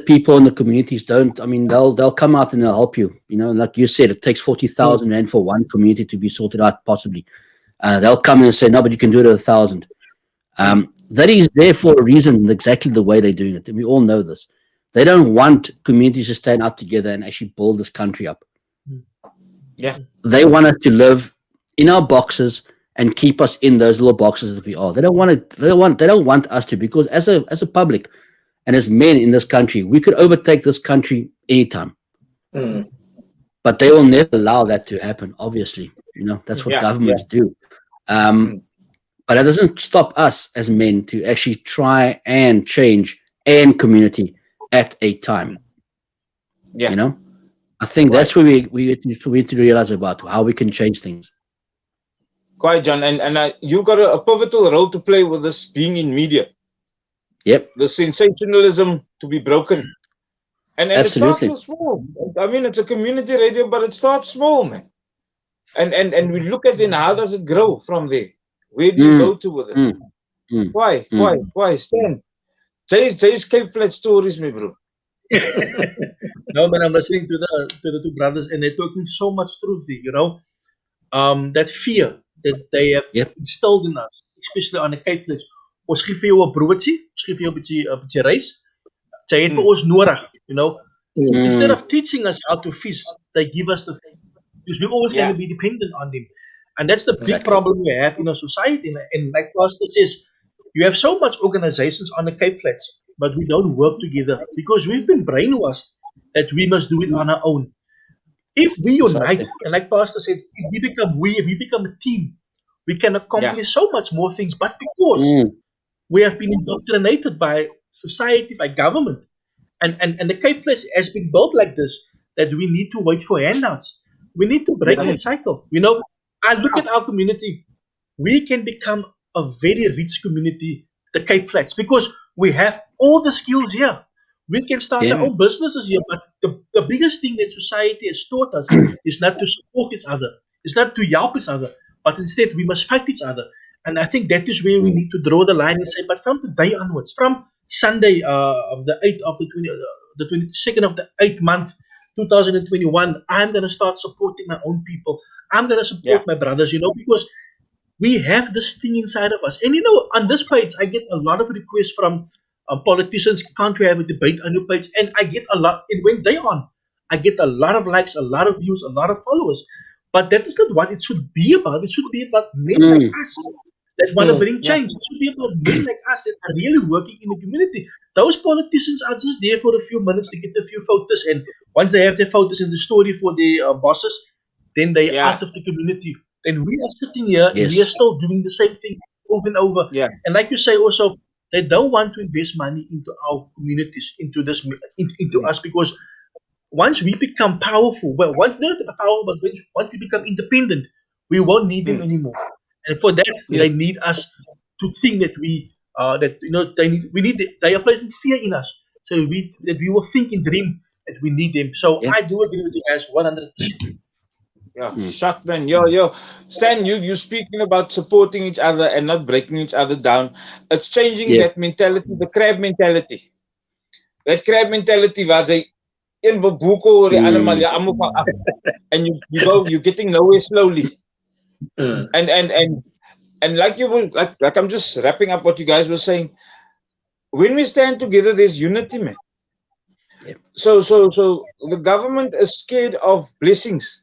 people in the communities don't. I mean, they'll come out and they'll help you. You know, like you said, it takes 40,000 rand for one community to be sorted out, possibly. They'll come in and say, no, but you can do it at 1,000. That is there for a reason, exactly the way they're doing it. And we all know this. They don't want communities to stand up together and actually build this country up. Yeah. They want us to live in our boxes and keep us in those little boxes that we are. They don't want us to, because as a public and as men in this country, we could overtake this country anytime. But they will never allow that to happen, obviously. You know, that's what governments do. But that doesn't stop us as men to actually try and change and community at a time. Yeah. You know, I think that's where we need to realize about how we can change things. Quite, John. And you got a pivotal role to play with this being in media. Yep. the sensationalism to be broken. And it starts Absolutely. with small. I mean, it's a community radio, but it starts small, man. And we look at it, how does it grow from there? Where do you go to with it? Mm, mm, Why? Stan? Jay's Cape Flat stories, my bro. No, man, I'm listening to the two brothers, and they're talking so much truth there. That fear that they have Yep. instilled in us, especially on the Cape Flats. Ons gee vir jou 'n broodjie, ons gee vir jou 'n bietjie rys. Jy het vir ons nodig, Instead of teaching us how to fish, they give us the fish. Because we're always going to be dependent on them. And that's the big Exactly. problem we have in our society. And like Pastor says, you have so much organizations on the Cape Flats, but we don't work together because we've been brainwashed that we must do it on our own. If we unite, Exactly. and like Pastor said, if we become a team, we can accomplish so much more things. But because we have been indoctrinated by society, by government, and the Cape Flats has been built like this, that we need to wait for handouts. We need to break that cycle. I look at our community. We can become a very rich community, the Cape Flats, because we have all the skills here. We can start our own businesses here, but the biggest thing that society has taught us is not to support each other. It's not to help each other, but instead we must fight each other. And I think that is where we need to draw the line and say, but from today onwards, from Sunday of the 8th of the 22nd of the 8th month, 2021, I'm going to start supporting my own people. I'm going to support my brothers, because we have this thing inside of us. And on this page, I get a lot of requests from politicians. Can't we have a debate on your page? And I get a lot. And when they're on, I get a lot of likes, a lot of views, a lot of followers. But that is not what it should be about. It should be about men like us that want to bring change. It should be about men like us that are really working in the community. Those politicians are just there for a few minutes to get a few photos, and once they have their photos in the story for their bosses, then they are out of the community. And we are sitting here and we are still doing the same thing over and over. And like you say also, they don't want to invest money into our communities, into us, because once we become powerful, once we become independent, we won't need them anymore. And for that, they need us to think that they are placing fear in us, so that we will think and dream that we need them. So I do agree with you guys 100%. Shut man, yo. Stan, you speaking about supporting each other and not breaking each other down. It's changing that mentality, the crab mentality. That crab mentality waar jy een wil boek oor die ander maar jy almal van af. And you're getting nowhere slowly. And like I'm just wrapping up what you guys were saying. When we stand together, there's unity, man. So the government is scared of blessings.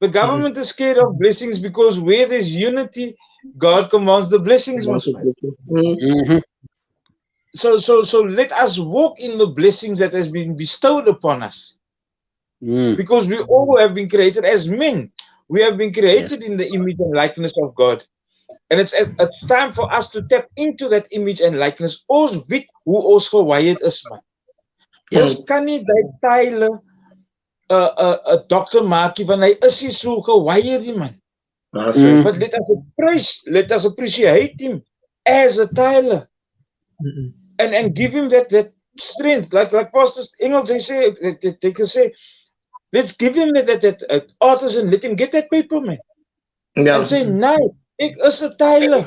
The government is scared of blessings because where there's unity, God commands the blessings. So let us walk in the blessings that has been bestowed upon us. Because we all have been created as men. We have been created in the image and likeness of God. And it's time for us to tap into that image and likeness. Ons weet hoe ons gewired is, man. Ons kan nie die tyle 'n dokter maak nie, want hy is nie so gewired nie, man. But let us appreciate him as a Tyler. And give him that strength. Like Pastor Engel they can say, let's give him that artisan, let him get that paper, man. And say, nice. Ek is 'n Tyler.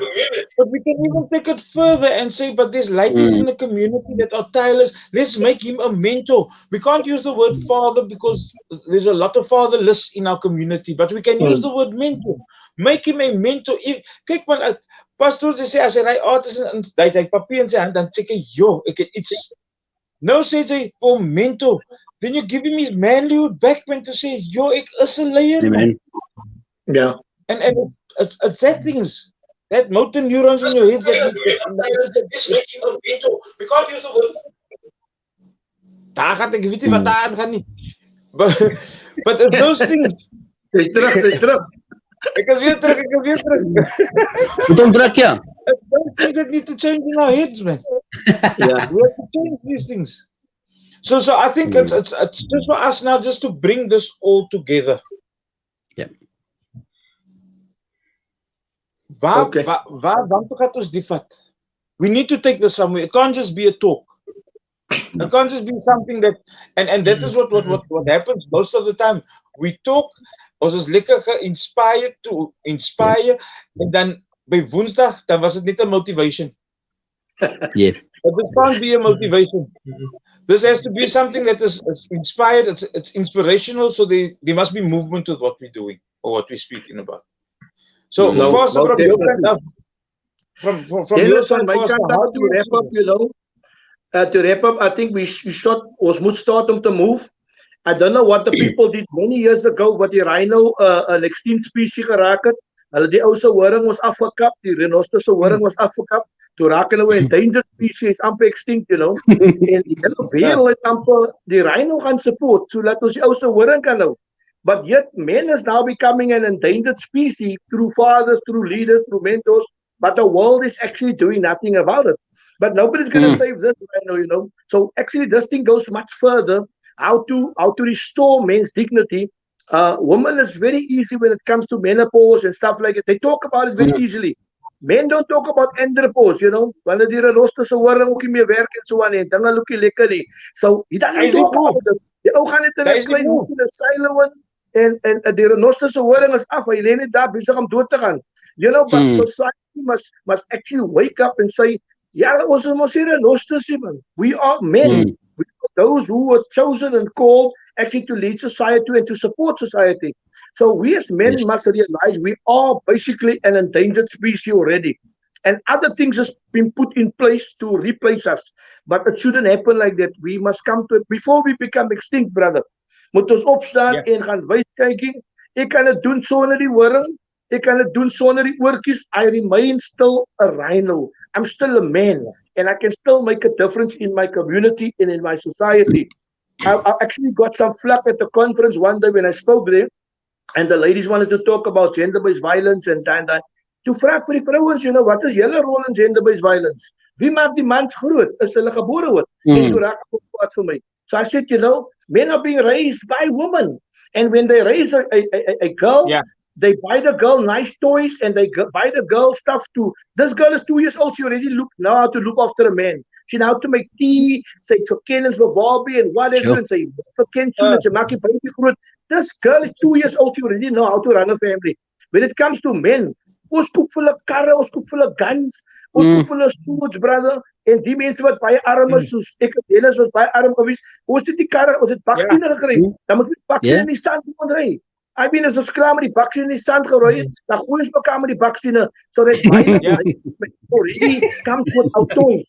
But we can even take it further and say, but there's ladies in the community that are Tylers. Let's make him a mentor. We can't use the word father because there's a lot of fatherless in our community, but we can use the word mentor. Make him a mentor. Kyk man, Pastor sê as hy artisan en hy papier in sy hand, dan sê hy, ek het iets. Nou sê hy vir mentor. Then you give him his manlyhood back when to say, ek is 'n leier. Amen. Yeah. And it's that things, that motor neurons in your head that we can't use the word. Daar gaat ek weet nie wat daar aan gaan nie. But it's those things. Hy's terug. Ek is weer terug. Moet hom druk, ja. It's those things that need to change in our heads, man. Yeah. We have to change these things. So I think it's just for us now just to bring this all together. Yeah. Waar toe gaat ons die vat? We need to take this somewhere. It can't just be a talk. It can't just be something that, and that is what happens most of the time. We talk, ons is lekker geïnspired to inspire, en dan by Woensdag, dan was dit net 'n motivation. Yeah. But this can't be a motivation. This has to be something that is inspired, it's inspirational, so there must be movement with what we're doing or what we're speaking about. So, Pastor, from your side up, from your side, Pastor, how do you wrap up, to wrap up, I think we must start to move. I don't know what the people did many years ago, wat die rhino 'n extinct species geraak het. Hulle die ou se horing was afgekap, die rhinoceros se horing was afgekap. Toe raak hulle 'n endangered species, amper extinct, En die hele wêreld het amper die rhino gaan support, sodat ons die ou se horing kan hou. But yet, men is now becoming an endangered species through fathers, through leaders, through mentors, but the world is actually doing nothing about it. But nobody's going to save this rhino, So actually, this thing goes much further. How to restore men's dignity. Women is very easy when it comes to menopause and stuff like it. They talk about it very easily. Men don't talk about andropause, Wanneer die renoster se horing ook nie meer werk en so aan en dinge loop nie lekker nie. So he doesn't talk about it. Die ou gaan net in 'n klein hoek in 'n silo en die renoster se horing is af. Hy lê net daar besig om dood te gaan. But society must actually wake up and say, yeah, ons mos hier renosters, man. We are men. We are those who were chosen and called actually to lead society and to support society. So we as men must realize we are basically an endangered species already. And other things have been put in place to replace us. But it shouldn't happen like that. We must come to it. Before we become extinct, brother, moet ons opstaan en gaan wyskyking. Ek kan dit doen sonder die horing. Ek kan dit doen sonder die oortjies. I remain still a rhino. I'm still a man. And I can still make a difference in my community and in my society. I actually got some flack at the conference one day when I spoke there. And the ladies wanted to talk about gender-based violence and that. Toe vra ek vir die vrouens, wat is julle rol in gender-based violence? Wie maak die mans groot? Is hulle gebore word? En toe raak ek kwaad vir my. So I said, men are being raised by women. And when they raise a girl, they buy the girl nice toys and they buy the girl stuff too. This girl is 2 years old. She already know how to look after a man. She know how to make tea, say for Ken for Barbie and whatever, and say for Ken and she maak die baby groot. This girl is 2 years old. She already know how to run a family. When it comes to men, ons koop vir hulle karre, ons koop vir hulle guns, ons koop vir hulle swords, brother. En die mense wat baie arm is, soos ek en Dennis was baie arm gewees, ons het die karre, ons het baksine gekry. Dan moet ons baksine in die sand moet ry. I mean, as ons klaar met die baksine in die sand gerooi het, dan gooi ons mekaar met die baksine. So that already comes with our toys.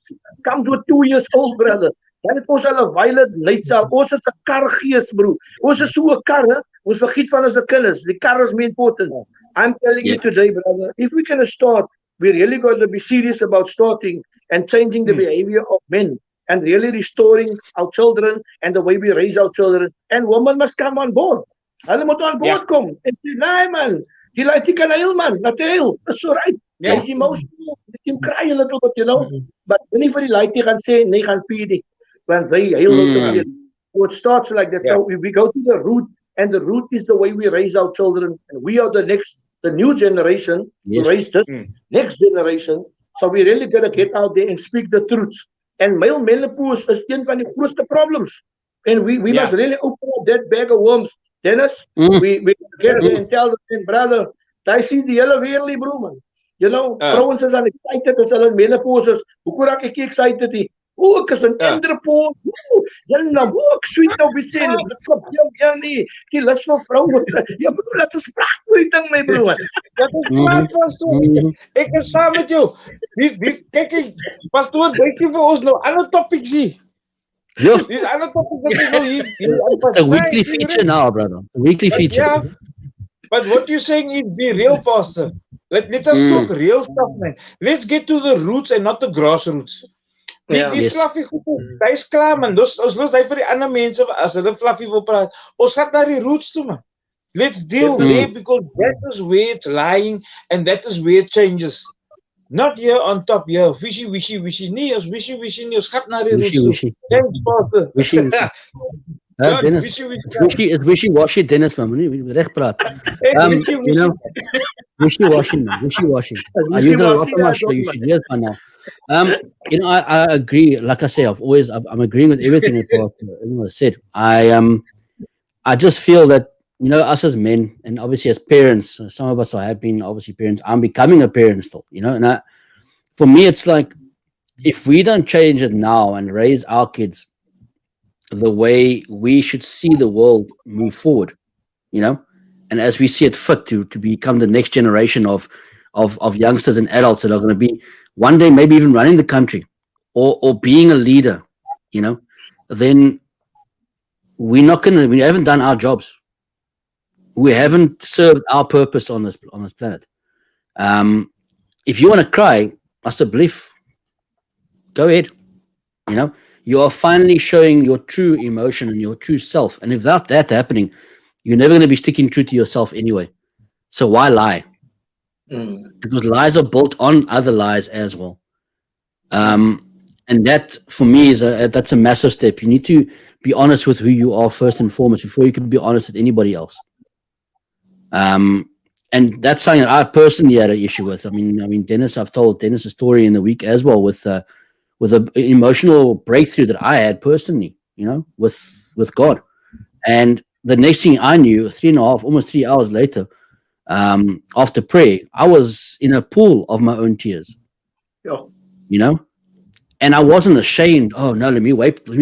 Comes with 2 years old, brother. Dan het ons al 'n violent lifestyle. Ons is 'n kargees, bro. Ons is so 'n kar, ons vergiet van ons kinders. Die kar is meer important. I'm telling you today, brother, if we can start, we really got to be serious about starting and changing the behavior of men and really restoring our children and the way we raise our children. And women must come on board. Hulle moet aan boord kom en sê, nee man, die laat kan heel man, laat heel, that's all right. He's emotional, let him cry a little bit, But nie vir die laat gaan sê, nee, gaan feed nie. Want sy heel little bit. So it starts like that. So we go to the root, and the root is the way we raise our children. And we are the new generation to raise this next generation. So we really got to get out there and speak the truth. And male menopause is een van die grootste problems. And we must really open up that bag of worms. Dennis, we get there and tell them, brother, I see the hele wêreld, bro, man. Vrouens is aan excited as hulle menopause is. Hoekom raak ek excited nie? Ek is in andropause. Ek sweet nou besê, dit skop nie. Die lus vir vroue. Ja, bro, laat ons praat oor die ding, my bro. Dat is maar pastoor. Ek is saam met jou. Kyk, pastoor, dink jy vir ons nou ander topics hier? These other topics that we It's a weekly feature now, brother. A weekly feature. Yeah. But what you're saying is be real, pastor. Let us talk real stuff, man. Let's get to the roots and not the grassroots. Die fluffy goed, hy is klaar, man. Ons los hy vir die ander mense as hulle fluffy wil praat. Ons gaan na die roots toe, man. Let's deal there because that is where it's lying and that is where it changes. Not here on top, here. Wishy. Nee, ons wishy, nie. Ons gaat na die roots toe. Thanks, pastor. Wishy. Dennis, it's wishy-washy, Dennis, man. Moenie reg praat. Wishy-washy, man. Wishy-washy. You know what I'm sure you should hear by now. I agree. Like I say, I'm agreeing with everything that Pastor said. I just feel that us as men and obviously as parents, some of us have been obviously parents. I'm becoming a parent still, and for me, it's like if we don't change it now and raise our kids the way we should see the world move forward, and as we see it fit to become the next generation of youngsters and adults that are going to be one day maybe even running the country or being a leader, then we haven't done our jobs. We haven't served our purpose on this planet. If you want to cry, Master Belief, go ahead. You are finally showing your true emotion and your true self. And without that happening, you're never going to be sticking true to yourself anyway. So why lie? Because lies are built on other lies as well. And that, for me, that's a massive step. You need to be honest with who you are first and foremost before you can be honest with anybody else. And that's something that I personally had an issue with. I mean, Dennis, I've told Dennis a story in the week as well with an emotional breakthrough that I had personally, with God. And the next thing I knew, 3.5, almost 3 hours later, after prayer, I was in a pool of my own tears. Yeah. And I wasn't ashamed. Oh no, let me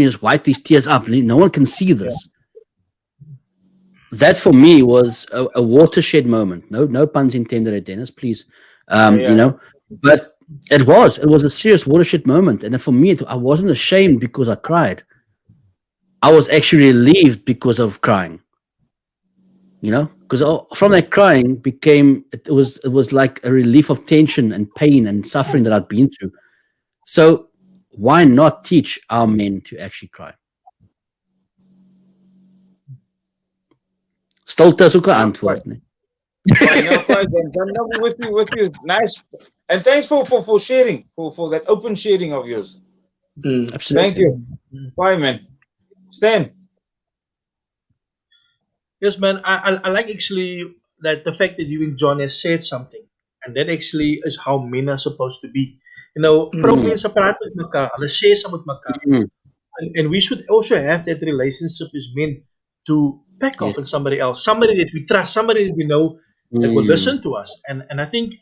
just wipe these tears up. No one can see this. That for me was a watershed moment. No puns intended, Dennis, please. But it was a serious watershed moment. And for me, I wasn't ashamed because I cried. I was actually relieved because of crying. Because from that crying it was like a relief of tension and pain and suffering that I'd been through. So why not teach our men to actually cry? Stilte is ook 'n antwoord, nee. With you. Nice. And thanks for sharing, for that open sharing of yours. Absolutely. Thank you. Bye, man. Stan. Yes, man. I like actually that the fact that you and John has said something, and that actually is how men are supposed to be. Vrouwenmense praat met mekaar, hulle share saam met mekaar. And we should also have that relationship as men to back off on somebody else, somebody that we trust, somebody that we know that will listen to us. And I think,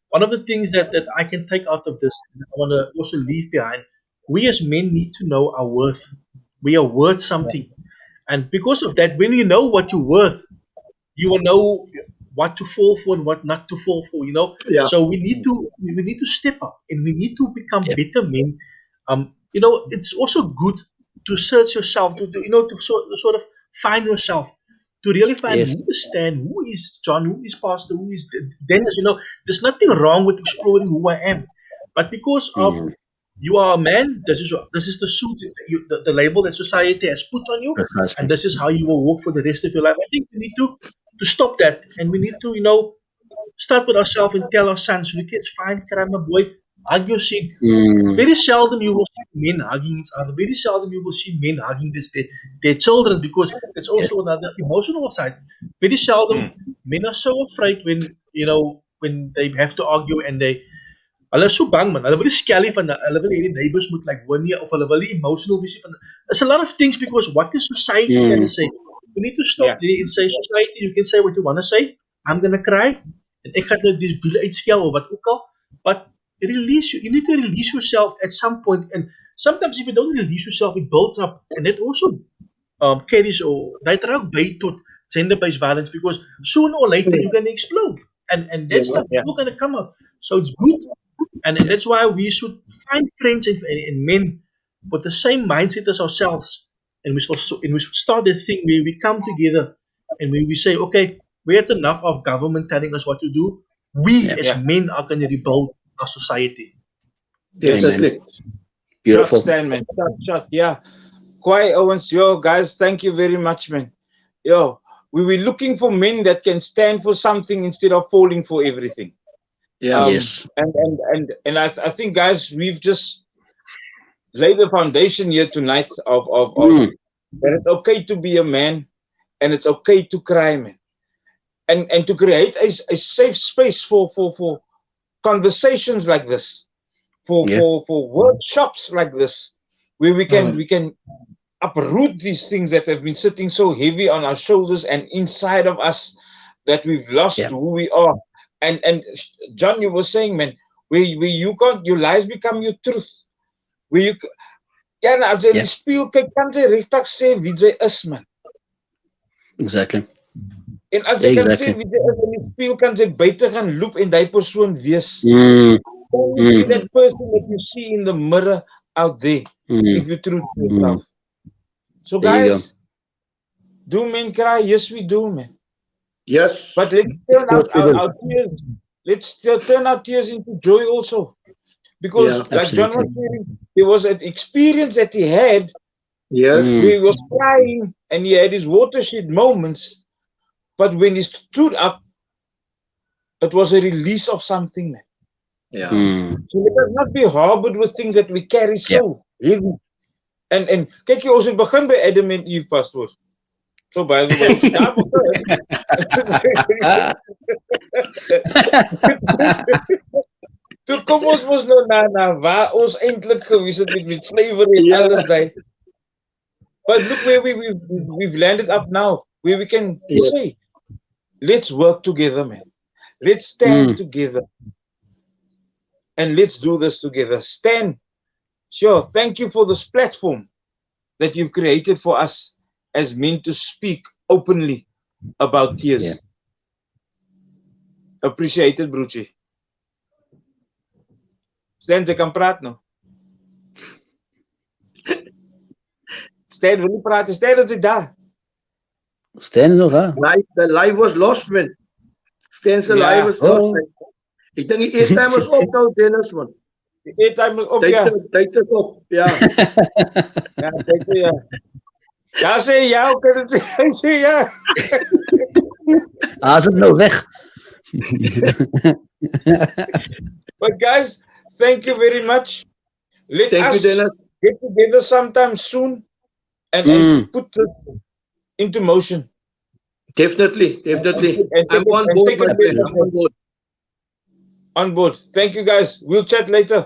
one of the things that I can take out of this, and I want to also leave behind, we as men need to know our worth. We are worth something. And because of that, when you know what you're worth, you will know what to fall for and what not to fall for, Yeah. So we need to step up and we need to become better men. It's also good to search yourself, to sort of find yourself, to really find who is Stan, who is John, who is Pastor, who is Dennis. There's nothing wrong with exploring who I am, but because of you are a man, this is the suit, the label that society has put on you, and this is how you will walk for the rest of your life. I think we need to stop that, and we need to start with ourselves and tell our sons, "Look, it's fine, my boy, hug your seat." Very seldom you will see men hugging each other. Very seldom you will see men hugging their children, because it's also another emotional side. Very seldom men are so afraid when they have to argue, and hulle is so bang, man. Hulle wil nie skelly van hulle wil hierdie neighbors moet like win nie, of hulle wil nie emotional wees van. There's a lot of things, because what is society going to say? We need to stop there and say, society, you can say what you want to say. I'm going to cry. En ek gaan nou die wiele uitskel of wat ook al. But you need to release yourself at some point. And sometimes if you don't release yourself, it builds up. And it also carries, or that ook by tot gender-based violence, because sooner or later you're going to explode. And that stuff is not going to come up. So it's good. And that's why we should find friends and men with the same mindset as ourselves. And we should start that thing where we come together and where we say, okay, we had enough of government telling us what to do. We as men are going to rebuild our society. Definitely. Beautiful. Stan, man. Shot. Yeah. Quite Owens, guys, thank you very much, man. We were looking for men that can stand for something instead of falling for everything. Yeah. Yes. And I think, guys, we've just laid the foundation here tonight of that it's okay to be a man, and it's okay to cry, man, and to create a safe space for conversations like this. for workshops like this, where we can uproot these things that have been sitting so heavy on our shoulders and inside of us, that we've lost who we are. And John, you were saying, man, where you can't, your lies become your truth. Where you as jy die spieël kyk, kan jy regtig sê wie jy is, man. Exactly. En as jy kan sê wie jy is in die spieël, kan jy buite gaan loop en die persoon wees. Only that person that you see in the mirror out there, if you true to yourself. So guys, do men cry? Yes, we do, man. Yes. But let's turn out our tears. Let's turn our tears into joy also. Because like John was saying, there was an experience that he had. Yes. He was crying and he had his watershed moments. But when he stood up, it was a release of something, man. Yeah. So let us not be harbored with things that we carry so heavy. And kyk jy, ons het begin by Adam en Eve, pastor. So by the way, toe kom ons mos nou na waar ons eintlik gewees het met slavery en alles daai. But look where we've landed up now, where we can say, let's work together, man. Let's stand together. And let's do this together. Stan, sure, thank you for this platform that you've created for us as men to speak openly about tears. Appreciate it, broertjie. Stan, jy kan praat nou. Stan, wil nie praat. Stan, is jy daar? Stan is nog daar. The live was lost, man. Stan's live was lost, man. Ek dink die airtime was op nou, Dennis, man. Die airtime is op, ja. Tyd is op, ja. Ja, tyd is ja. Ja, sê ja, kan dit sê? Hy sê ja. Is het nou weg? But guys, thank you very much. Let us get together sometime soon and put this into motion. Definitely. I'm on board, my friend. I'm on board. On board. Thank you, guys. We'll chat later.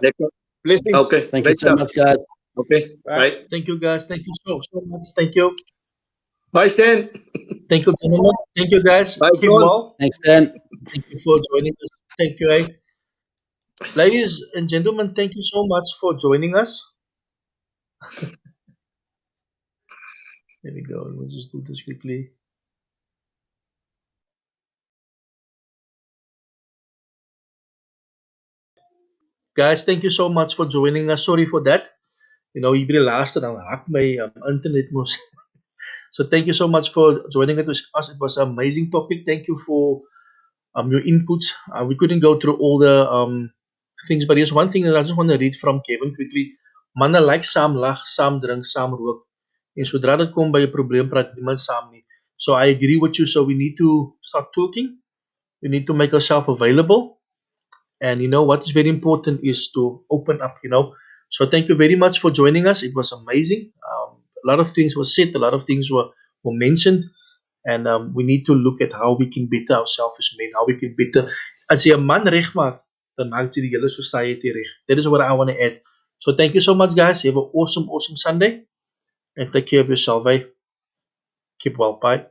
Blessings. Okay. Thank you so much, guys. Okay. Bye. Thank you, guys. Thank you so much. Thank you. Bye, Stan. Thank you, gentlemen. Thank you, guys. Bye, Keep well. Thanks, Stan. Thank you for joining us. Thank you, eh? Ladies and gentlemen, thank you so much for joining us. There we go. Let's just do this quickly. Guys, thank you so much for joining us. Sorry for that. You know, iedereen luister dan hak my internet mos. So thank you so much for joining it with us. It was an amazing topic. Thank you for your inputs. We couldn't go through all the things, but there's one thing that I just want to read from Kevin quickly. Manne like saam lag, saam drink, saam rook. En sodra dit kom by 'n probleem praat niemand saam nie. So I agree with you. So we need to start talking. We need to make ourselves available. And you know what is very important is to open up, you know. So thank you very much for joining us. It was amazing. A lot of things were said, a lot of things were mentioned. And we need to look at how we can better ourselves as men, how we can better. As jy 'n man reg maak, dan maak jy die hele society reg. That is what I want to add. So thank you so much, guys. Have an awesome Sunday. And take care of yourself, eh? Keep well. Bye.